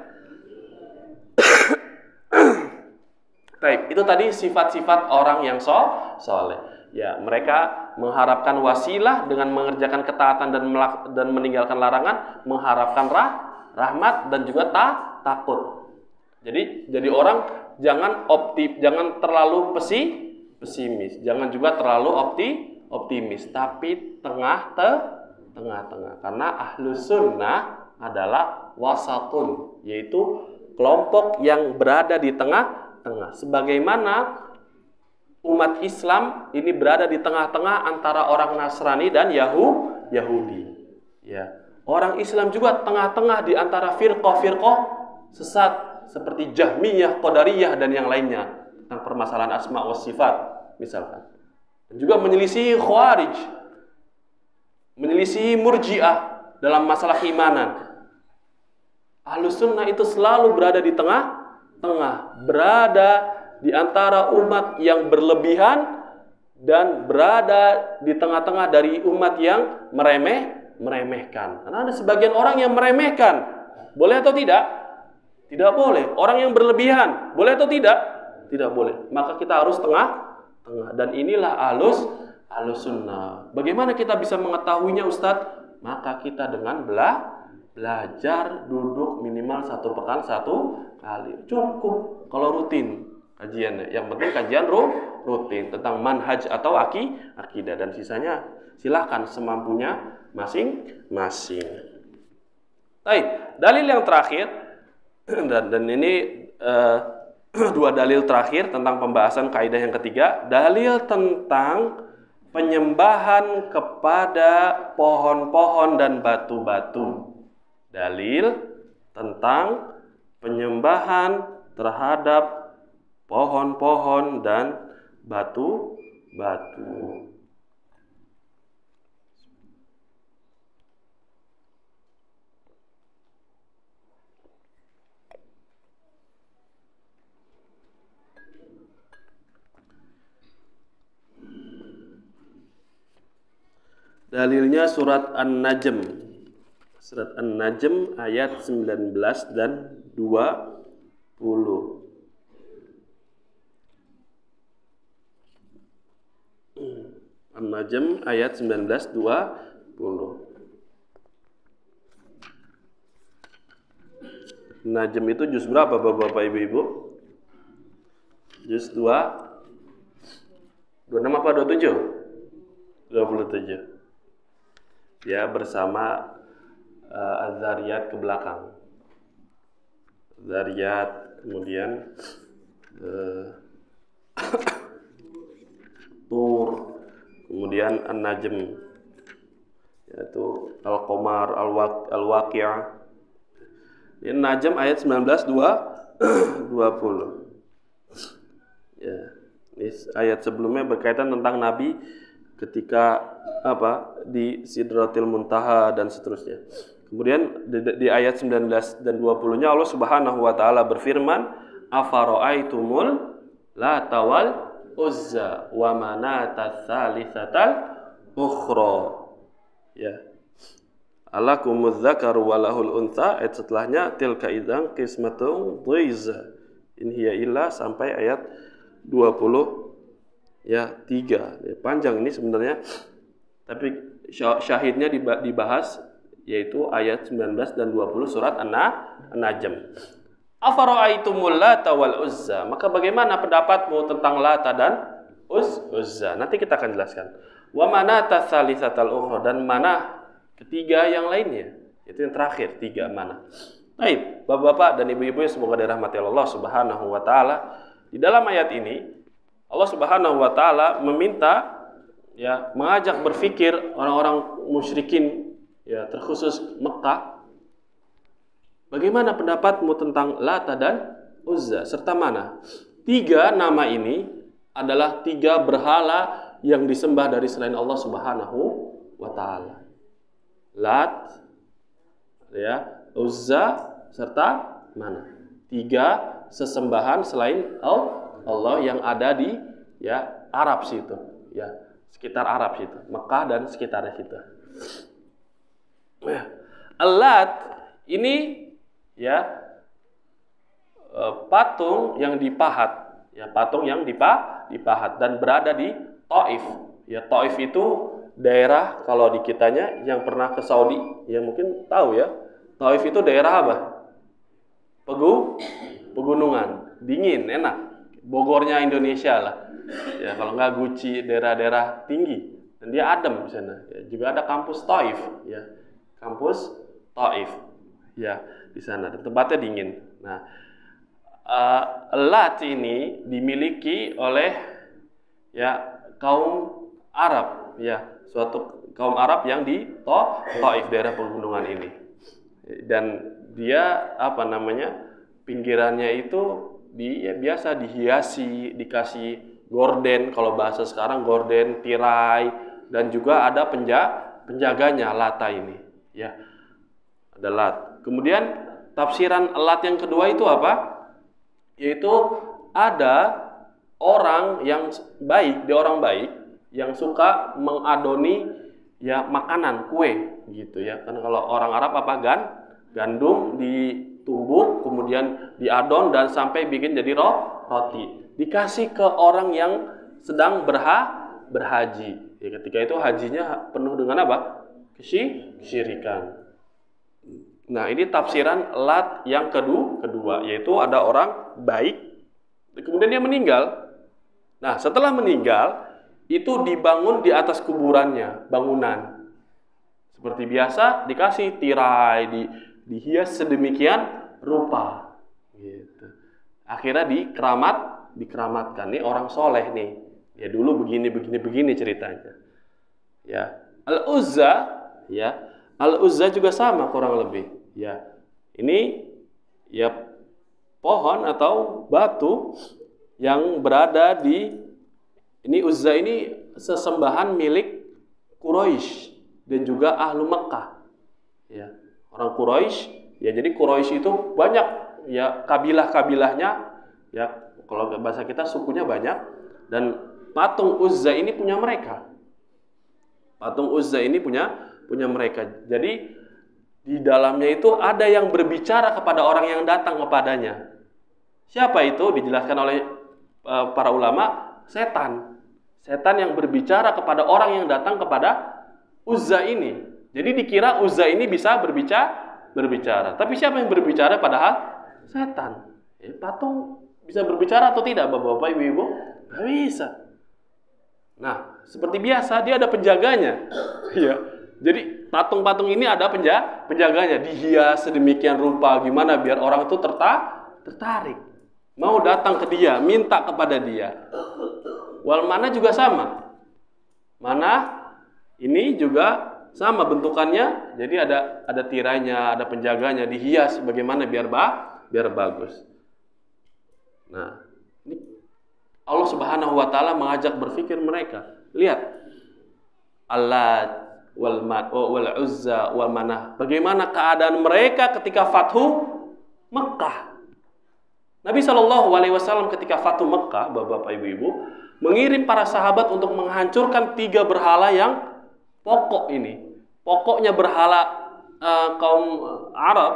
Baik, itu tadi sifat-sifat orang yang soleh. Ya, mereka mengharapkan wasilah dengan mengerjakan ketaatan dan meninggalkan larangan, mengharapkan rahmat dan juga takut. Jadi orang jangan terlalu pesimis, jangan juga terlalu optimis, tapi tengah-tengah. Karena ahlus sunnah adalah wasatun, yaitu kelompok yang berada di tengah. Sebagaimana umat Islam ini berada di tengah-tengah antara orang Nasrani dan Yahudi. Ya. Orang Islam juga tengah-tengah di antara firqah sesat seperti Jahmiyah, Qadariyah dan yang lainnya tentang permasalahan asma wa sifat misalkan. Dan juga menyelisihi Khawarij. menyelisihi Murji'ah dalam masalah keimanan. Ahlus sunnah itu selalu berada di tengah-tengah, berada di antara umat yang berlebihan dan berada di tengah-tengah dari umat yang meremehkan. Karena ada sebagian orang yang meremehkan. Boleh atau tidak? Tidak boleh. Orang yang berlebihan, boleh atau tidak? Tidak boleh. Maka kita harus tengah-tengah. Dan inilah ahlus sunnah. Bagaimana kita bisa mengetahuinya, Ustadz? Maka kita dengan belajar duduk minimal 1 pekan 1 kali. Cukup kalau rutin kajiannya. Yang penting kajian rutin tentang manhaj atau akidah, dan sisanya silahkan semampunya masing-masing. Baik, dalil yang terakhir dan ini 2 dalil terakhir tentang pembahasan kaidah yang ketiga, dalil tentang penyembahan kepada pohon-pohon dan batu-batu. Dalil tentang penyembahan terhadap pohon-pohon dan batu-batu. Dalilnya surat An-Najm. Surat An-Najm ayat 19 dan 20. An-Najm ayat 19 20. Najm itu juz berapa Bapak Ibu? Juz 26 apa 27? 27. Ya, bersama Az-Zariyat ke belakang. Zariyat, kemudian Tur, kemudian An-Najm, yaitu Al-Qamar, Al-Waqi'ah. Ini Najm ayat 19 20. Ya, ini ayat sebelumnya berkaitan tentang Nabi ketika di Sidratil Muntaha dan seterusnya. Kemudian di ayat 19 dan 20-nya Allah Subhanahu wa taala berfirman, "Afara'aitumul Lata wal Uzza wa Manata tsalitsatal ukhra." Ya. Alakumuz dzakaru wa lahul untha, ayat setelahnya tilka idzan qismatun dhiza. In hiya illa sampai ayat 20 ya 3. Ya, panjang ini sebenarnya. Tapi syahidnya dibahas yaitu ayat 19 dan 20 surat An-Najm. Afara'aitumul Lata wal Uzza, maka bagaimana pendapatmu tentang Lata dan Uzza? Nanti kita akan jelaskan. Wa Manata tsalitsatal ukhra, dan mana ketiga yang lainnya, itu yang terakhir, 3 mana. Baik, Bapak-bapak dan Ibu-ibu yang semoga dirahmati Allah Subhanahu wa taala, di dalam ayat ini Allah Subhanahu wa taala meminta ya, mengajak berpikir orang-orang musyrikin ya, terkhusus Mekah. Bagaimana pendapatmu tentang Lata dan Uzza? Serta mana 3 nama ini adalah 3 berhala yang disembah dari selain Allah Subhanahu wa taala. Lat, ya, Uzza, serta mana 3 sesembahan selain Allah yang ada di ya Arab situ, ya, sekitar Arab situ, Mekah dan sekitarnya situ. Lat ini ya patung yang dipahat, ya, patung yang dipahat dan berada di Taif. Ya, Taif itu daerah, kalau di kitanya yang pernah ke Saudi ya mungkin tahu ya, Taif itu daerah apa? Pegunungan, dingin, enak. Bogornya Indonesia lah. Ya, kalau nggak Guci, daerah-daerah tinggi, dan dia adem di sana. Ya, juga ada kampus Taif, ya, kampus Taif, ya, di sana. Dan tempatnya dingin. Nah, Lat ini dimiliki oleh ya kaum Arab, ya, suatu kaum Arab yang di Taif, daerah pegunungan ini. Dan dia pinggirannya itu biasa dihiasi, dikasih gorden, kalau bahasa sekarang gorden, tirai, dan juga ada penjaganya Lata ini, ya. Ada Lat. Kemudian tafsiran Lat yang kedua itu apa? Yaitu ada orang yang baik, dia orang baik yang suka mengadoni ya makanan, kue gitu ya. Kan kalau orang Arab apa gandum ditumbuk kemudian diadon dan sampai bikin jadi roti. Dikasih ke orang yang sedang berhaji. Ya, ketika itu hajinya penuh dengan apa? Kesyirikan. Nah, ini tafsiran Lat yang kedua, yaitu ada orang baik, kemudian dia meninggal. Nah, setelah meninggal, itu dibangun di atas kuburannya, bangunan. Seperti biasa, dikasih tirai, dihias sedemikian rupa. Gitu. Akhirnya dikeramatkan. Nih orang soleh nih. Ya dulu begini ceritanya. Ya, Al-Uzza, ya. Al-Uzza juga sama kurang lebih. Ya, ini ya pohon atau batu yang berada ini Uzza ini sesembahan milik Quraisy dan juga ahlu Mekah. Ya, orang Quraisy. Ya, jadi Quraisy itu banyak ya kabilah-kabilahnya. Ya, kalau bahasa kita sukunya banyak dan patung Uzza ini punya mereka. Patung Uzza ini punya mereka. Jadi di dalamnya itu ada yang berbicara kepada orang yang datang kepadanya. Siapa itu? Dijelaskan oleh para ulama, setan. Setan yang berbicara kepada orang yang datang kepada Uzza ini. Jadi dikira Uzza ini bisa berbicara. Tapi siapa yang berbicara padahal? Setan. Patung bisa berbicara atau tidak, Bapak-bapak, Ibu-ibu? Nggak bisa. Nah, seperti biasa dia ada penjaganya. Ya. Jadi patung-patung ini ada penjaganya, dihias sedemikian rupa gimana biar orang itu tertarik. Mau datang ke dia, minta kepada dia. Wal mana juga sama. Mana ini juga sama bentukannya. Jadi ada tirainya, ada penjaganya, dihias bagaimana biar bagus. Nah, ini Allah Subhanahu wa taala mengajak berpikir mereka. Lihat. Allat wal Uzza wal Manah. Bagaimana keadaan mereka ketika Fathu Mekah. Nabi SAW ketika Fathu Mekah, Bapak Ibu-ibu, mengirim para sahabat untuk menghancurkan 3 berhala yang pokok ini. Pokoknya berhala kaum Arab,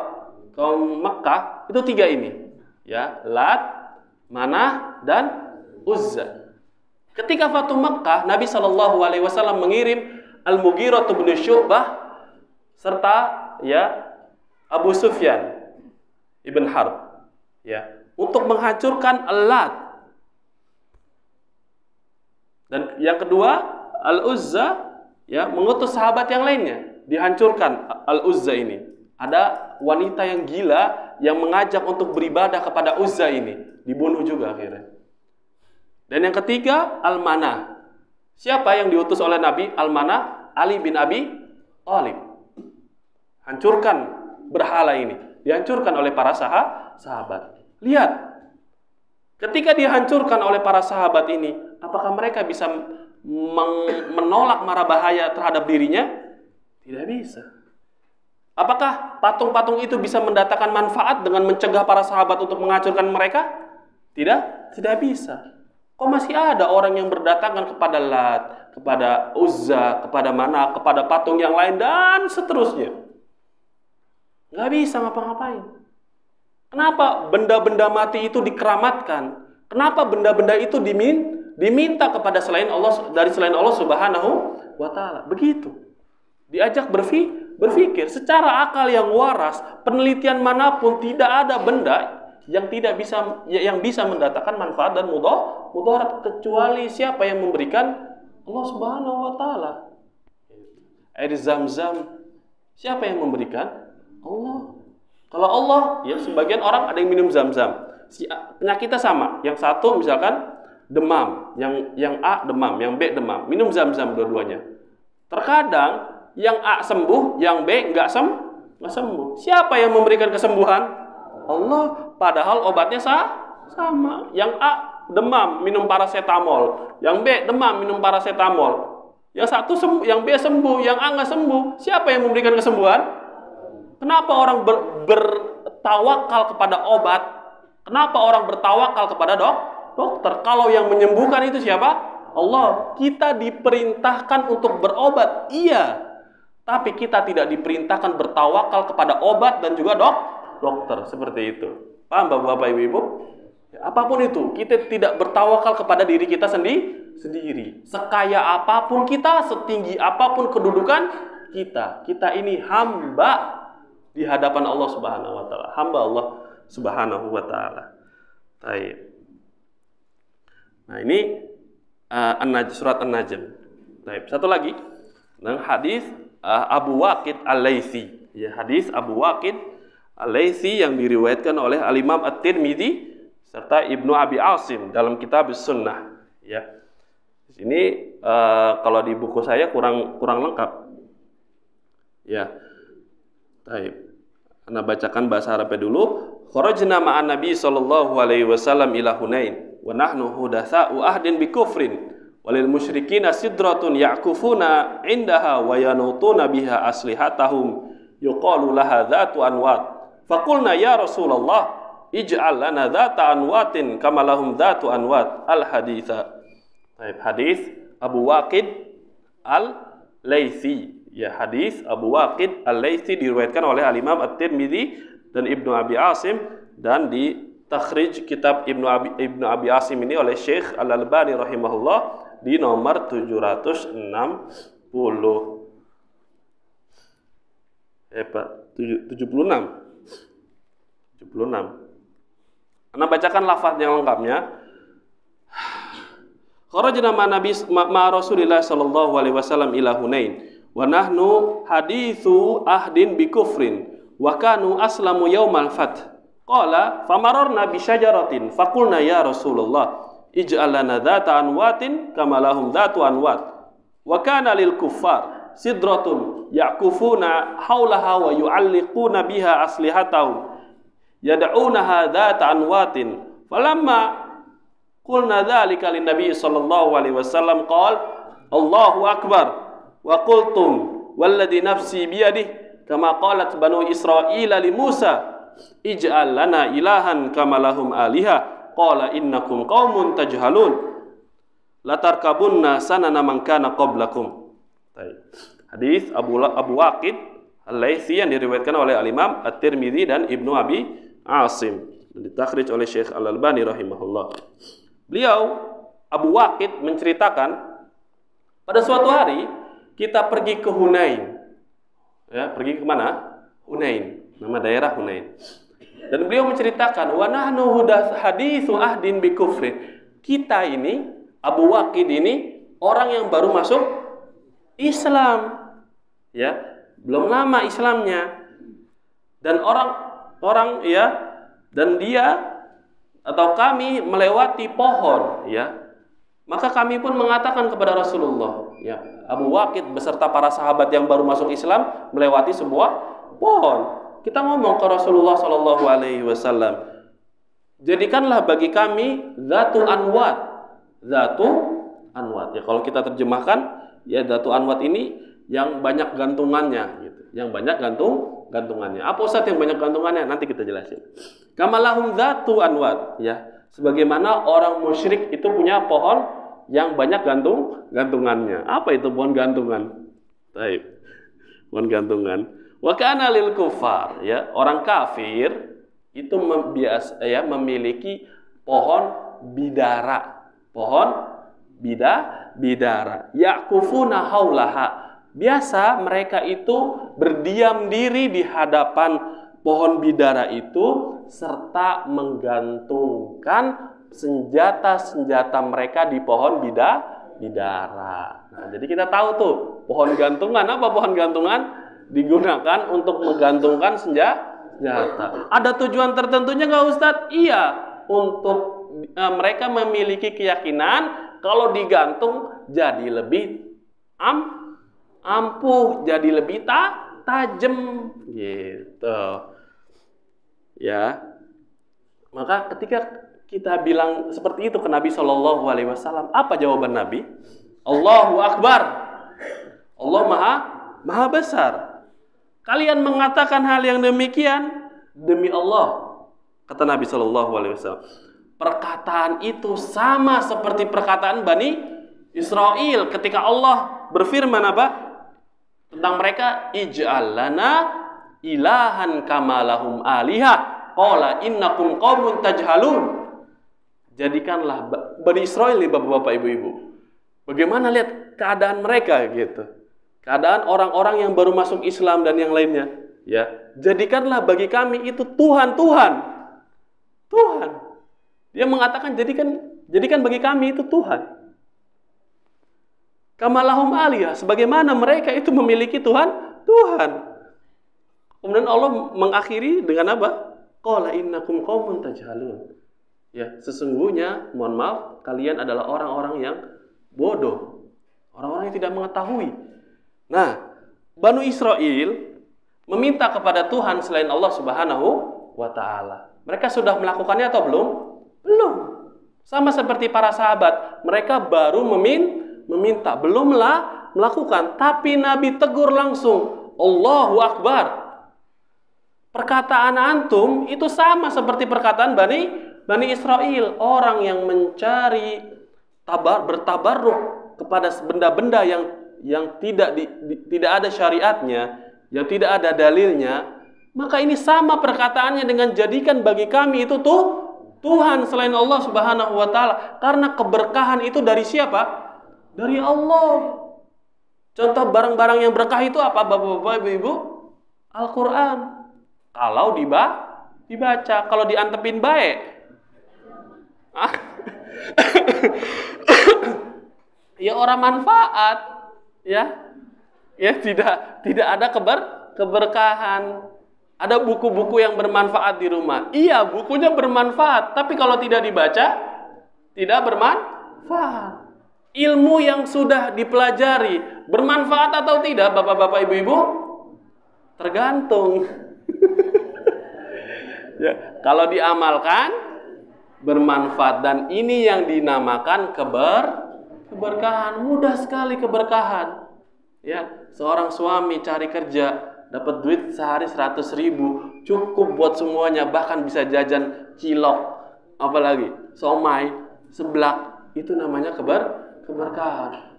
kaum Mekah, itu 3 ini. Ya, Lat, Manah, dan Uzza. Ketika Fathu Mekah, Nabi SAW mengirim Al-Mughirah bin Syu'bah serta ya Abu Sufyan ibn Harb ya untuk menghancurkan Al-Lat. Dan yang kedua, Al-Uzza ya mengutus sahabat yang lainnya dihancurkan Al-Uzza ini. Ada wanita yang gila yang mengajak untuk beribadah kepada Uzza ini, dibunuh juga akhirnya. Dan yang ketiga, Al-Manah. Siapa yang diutus oleh Nabi? Al-Manah, Ali bin Abi Thalib. Hancurkan berhala ini. Dihancurkan oleh para sahabat. Lihat. Ketika dihancurkan oleh para sahabat ini, apakah mereka bisa menolak mara bahaya terhadap dirinya? Tidak bisa. Apakah patung-patung itu bisa mendatangkan manfaat dengan mencegah para sahabat untuk menghancurkan mereka? Tidak bisa. Kok masih ada orang yang berdatangan kepada Lat, kepada Uzza, kepada Manah, kepada patung yang lain, dan seterusnya. Nggak bisa ngapa-ngapain. Kenapa benda-benda mati itu dikeramatkan? Kenapa benda-benda itu diminta kepada selain Allah, dari selain Allah Subhanahu wa Ta'ala? Begitu. Diajak berpikir secara akal yang waras, penelitian manapun tidak ada benda yang bisa mendatangkan manfaat dan mudarat kecuali siapa yang memberikan? Allah Subhanahu wa Ta'ala. Air Zam-Zam siapa yang memberikan? Allah. Kalau Allah, ya sebagian orang ada yang minum Zam-Zam. Penyakitnya sama. Yang satu misalkan demam, yang A demam, yang B demam. Minum Zam-Zam dua-duanya. Terkadang yang A sembuh, yang B nggak sembuh. Siapa yang memberikan kesembuhan? Allah. Padahal obatnya sama. Yang A demam, minum paracetamol. Yang B demam, minum paracetamol. Yang satu sembuh, yang B sembuh, yang A nggak sembuh. Siapa yang memberikan kesembuhan? Kenapa orang bertawakal kepada obat? Kenapa orang bertawakal kepada dokter? Kalau yang menyembuhkan itu siapa? Allah. Kita diperintahkan untuk berobat, iya. Tapi kita tidak diperintahkan bertawakal kepada obat dan juga dokter. Seperti itu. Paham Bapak Ibu? Ya, apapun itu, kita tidak bertawakal kepada diri kita sendiri. Sekaya apapun kita, setinggi apapun kedudukan kita ini hamba di hadapan Allah Subhanahu wa taala. Hamba Allah Subhanahu wa taala. Baik. Nah, ini surat An-Najm. Baik, satu lagi. Nah, hadis Abu Waqid Al-Laitsi. Ya, hadis Abu Waqid Al-Laitsi yang diriwayatkan oleh Al-Imam At-Tirmidzi serta Ibnu Abi Asim dalam kitab Sunnah. Ya. Di sini kalau di buku saya kurang lengkap. Ya. Baik. Anda bacakan bahasa Arabnya dulu. Kharajna ma'an Nabi sallallahu alaihi wasallam ila Hunain wa nahnu hudatsa'u ahdin bi kufrin walil musyrikina sidratun ya'kufuna 'indaha wa yanutuna biha aslihatahum yuqalu laha dzatu anwat. Faqulna ya Rasulullah ij'al lana dzata anwatin kama lahum dzatu anwat. Al haditsa. Baik, hadis Abu Waqid Al-Laitsi. Ya, hadis Abu Waqid Al-Laitsi diriwayatkan oleh Al-Imam At-Tirmidzi dan Ibnu Abi Asim, dan di takhrij kitab Ibnu Abi Asim ini oleh Syekh Al-Albani rahimahullah di nomor 760. 76. Anda bacakan lafaz yang lengkapnya. Kharajna ma Rasulillah sallallahu alaihi wasallam ila Hunain wa nahnu hadithu ahdin bi kufrin wa kanu aslamu yaumal fath. Qala famararna bi syajaratin faqulna ya Rasulullah ij'al lana dzata anwatin kama lahum dzatu anwat. Wa kana lil kuffar sidratun ya'kufuna haulaha wa yu'alliquna biha aslihatahum yad'unaha dzata anwatin. Falamma qulna dzalika lin nabiy sallallahu alaihi wasallam qala Allahu akbar wa qultum walladhi nafsi biyadihi kama qalat banu Israila li Musa ij'al lana ilahan kama lahum aliha qala innakum qaumun tajhalun latarkabunna sanana man kana qablakum. Hadis Abu Waqid Al-Laitsi yang diriwayatkan oleh Al-Imam At-Tirmidzi dan Ibnu Abi Asim dan ditakhrij oleh Syekh Al-Albani rahimahullah. Beliau Abu Waqid menceritakan pada suatu hari kita pergi ke Hunain. Ya, pergi ke mana? Hunain, nama daerah Hunain. Dan beliau menceritakan wa nahnu haditsu ahdin bi kufrin. Kita ini Abu Waqid ini orang yang baru masuk Islam. Ya, belum lama Islamnya. Dan orang ya, dan dia atau kami melewati pohon, ya. Maka kami pun mengatakan kepada Rasulullah, ya, Abu Waqid beserta para sahabat yang baru masuk Islam melewati sebuah pohon. Kita ngomong ke Rasulullah sallallahu alaihi wasallam, jadikanlah bagi kami dzatu anwat. Dzatu anwat. Ya, kalau kita terjemahkan, ya dzatu anwat ini yang banyak gantungannya gitu. Yang banyak gantungannya. Apa Ustaz yang banyak gantungannya? Nanti kita jelasin. Kamalahum dzatu anwat, ya. Sebagaimana orang musyrik itu punya pohon yang banyak gantungannya. Apa itu pohon gantungan? Baik. Pohon gantungan. Wa kana lil kufar, ya, orang kafir itu memiliki pohon bidara. Pohon bidara. Ya'kufuna haulaha. Biasa mereka itu berdiam diri di hadapan pohon bidara itu serta menggantungkan senjata-senjata mereka di pohon bidara. Nah, jadi kita tahu tuh pohon gantungan. Apa pohon gantungan? Digunakan untuk menggantungkan senjata. Ada tujuan tertentunya nggak Ustadz? Iya, untuk mereka memiliki keyakinan kalau digantung jadi lebih ampuh, jadi lebih tajam gitu. Ya. Maka ketika kita bilang seperti itu ke Nabi Shallallahu alaihi wasallam, apa jawaban Nabi? Allahu akbar. Allah maha besar. Kalian mengatakan hal yang demikian demi Allah, kata Nabi SAW. Perkataan itu sama seperti perkataan Bani Israel ketika Allah berfirman apa? Tentang mereka, ij'al lana ilahan kama lahum alihah qala innakum qaumun tajhalun. Jadikanlah Bani Israel nih bapak-bapak ibu-ibu. Bagaimana lihat keadaan mereka gitu. Keadaan orang-orang yang baru masuk Islam dan yang lainnya, ya. Jadikanlah bagi kami itu Tuhan. Dia mengatakan jadikan bagi kami itu Tuhan. Kamalahum aliyah, sebagaimana mereka itu memiliki Tuhan. Kemudian Allah mengakhiri dengan apa? Qala innakum qaumun tajhalun. Ya, sesungguhnya mohon maaf kalian adalah orang-orang yang bodoh. Orang-orang yang tidak mengetahui. Nah, Banu Israel meminta kepada Tuhan selain Allah Subhanahu wa Ta'ala. Mereka sudah melakukannya atau belum? Belum. Sama seperti para sahabat, mereka baru meminta, belumlah melakukan. Tapi Nabi tegur langsung, Allahu Akbar. Perkataan antum itu sama seperti perkataan Bani Israel, orang yang mencari bertabarruk kepada benda-benda yang tidak ada syariatnya, yang tidak ada dalilnya, maka ini sama perkataannya dengan jadikan bagi kami itu Tuhan selain Allah Subhanahu wa Ta'ala. Karena keberkahan itu dari siapa? Dari Allah. Contoh barang-barang yang berkah itu apa, bapak-bapak, ibu-ibu? Al-Quran. Kalau dibaca, kalau diantepin baik, ya orang manfaat, ya tidak ada keberkahan. Ada buku-buku yang bermanfaat di rumah. Iya, bukunya bermanfaat, tapi kalau tidak dibaca, tidak bermanfaat. Ilmu yang sudah dipelajari bermanfaat atau tidak, bapak-bapak, ibu-ibu? Tergantung. Ya, kalau diamalkan bermanfaat, dan ini yang dinamakan keberkahan. Mudah sekali keberkahan. Ya, seorang suami cari kerja, dapat duit sehari 100.000, cukup buat semuanya, bahkan bisa jajan cilok, apalagi somai, seblak. Itu namanya keberkahan.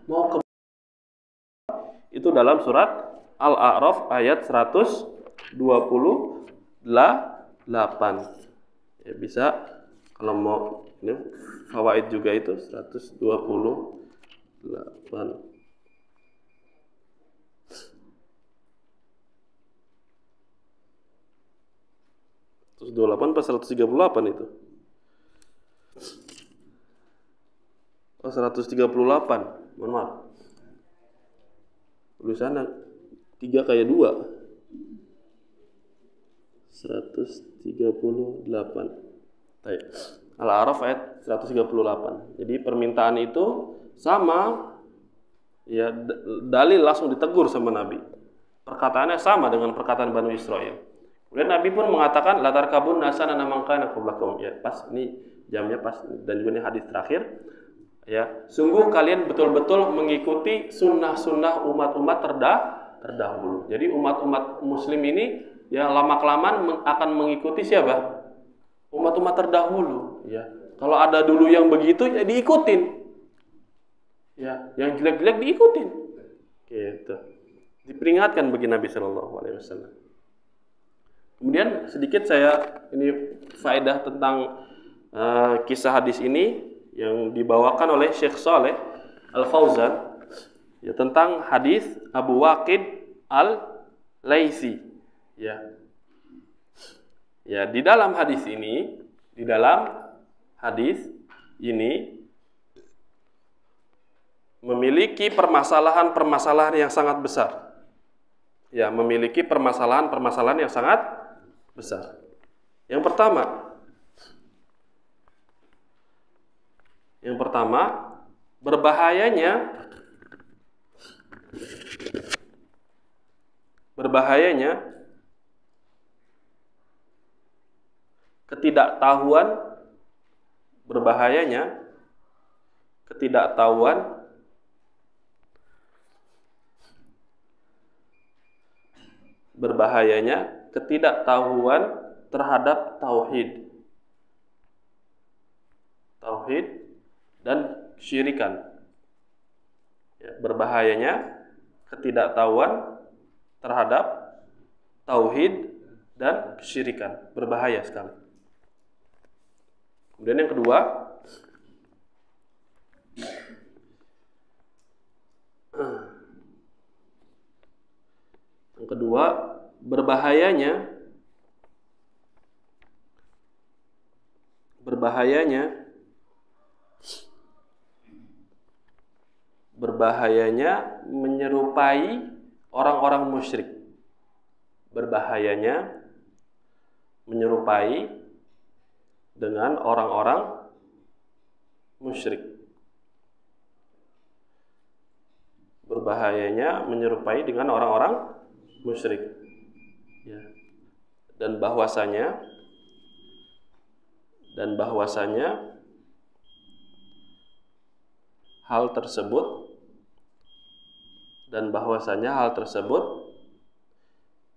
Itu dalam surat Al-A'raf ayat 128. Ya, bisa kalau mau ini fawaid juga itu 128. 128 pas 138 itu. Oh, 138. Mohon maaf. Tulisannya 3 kayak 2. 138. Baik. Al-A'raf ayat 138. Jadi permintaan itu sama, ya, dalil langsung ditegur sama Nabi. Perkataannya sama dengan perkataan Bani Israel. Kemudian Nabi pun mengatakan latar kabun nasana namangkana qablakum. Ya, pas ini jamnya pas, dan juga ini hadis terakhir. Ya, sungguh kalian betul-betul mengikuti sunnah-sunnah umat-umat terdahulu. Jadi umat-umat muslim ini ya lama-kelamaan akan mengikuti siapa? Umat-umat terdahulu. Ya, kalau ada dulu yang begitu ya diikutin. Ya, yang jelek-jelek diikutin. Gitu. Diperingatkan bagi Nabi Shallallahu Alaihi Wasallam. Kemudian sedikit saya ini faedah tentang kisah hadis ini yang dibawakan oleh Syekh Saleh Al-Fauzan, ya, tentang hadis Abu Waqid Al-Laitsi. Ya. Ya, di dalam hadis ini memiliki permasalahan yang sangat besar. Ya, memiliki permasalahan yang sangat besar. Yang pertama, berbahayanya ketidaktahuan berbahayanya ketidaktahuan terhadap tauhid dan kesyirikan. Ya, berbahayanya ketidaktahuan terhadap tauhid dan kesyirikan, berbahaya sekali. Kemudian yang kedua, berbahayanya menyerupai orang-orang musyrik. Berbahayanya menyerupai dengan orang-orang musyrik. Berbahayanya menyerupai dengan orang-orang musyrik. Ya. Dan bahwasanya hal tersebut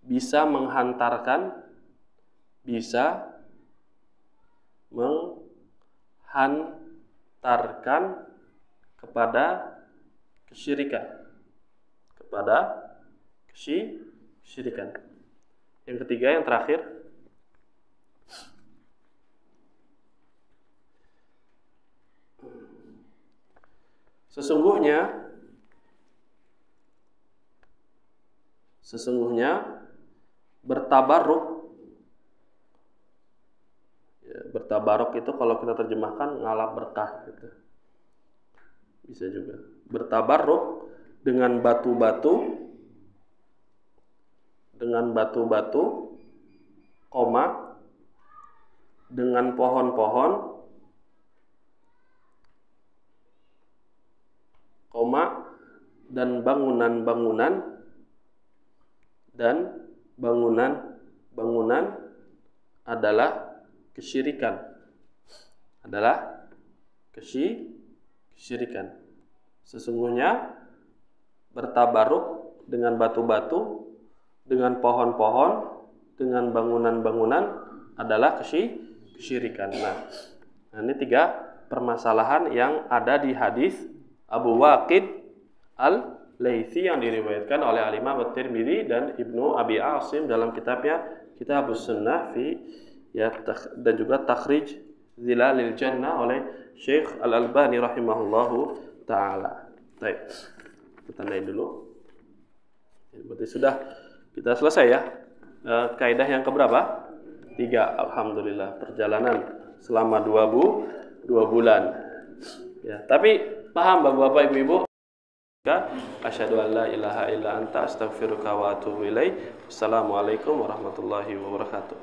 bisa menghantarkan kepada kesyirikan. Yang ketiga, yang terakhir, sesungguhnya bertabaruk. Ya, bertabaruk itu kalau kita terjemahkan ngalap berkah gitu. Bisa juga. Bertabaruk dengan batu-batu, koma, dengan pohon-pohon, koma, dan bangunan adalah kesyirikan. Sesungguhnya bertabaruk dengan batu-batu, dengan pohon-pohon, dengan bangunan-bangunan adalah kesyirikan. Nah, ini 3 permasalahan yang ada di hadis Abu Waqid Al-Laitsi yang diriwayatkan oleh Al-Imam At-Tirmidzi dan Ibnu Abi Asim dalam kitabnya Kitabus Sunnah dan juga Takhrij Zilalil Jannah oleh Syekh Al-Albani rahimahullahu ta'ala. Baik, kita tandai dulu. Berarti sudah kita selesai ya. Kaidah yang keberapa? 3. Alhamdulillah, perjalanan selama 2 bulan. Ya, tapi paham Bapak-bapak, Ibu-ibu? Asyhadu an la ilaha illa anta astaghfiruka wa atubu ilaik. Assalamualaikum warahmatullahi wabarakatuh.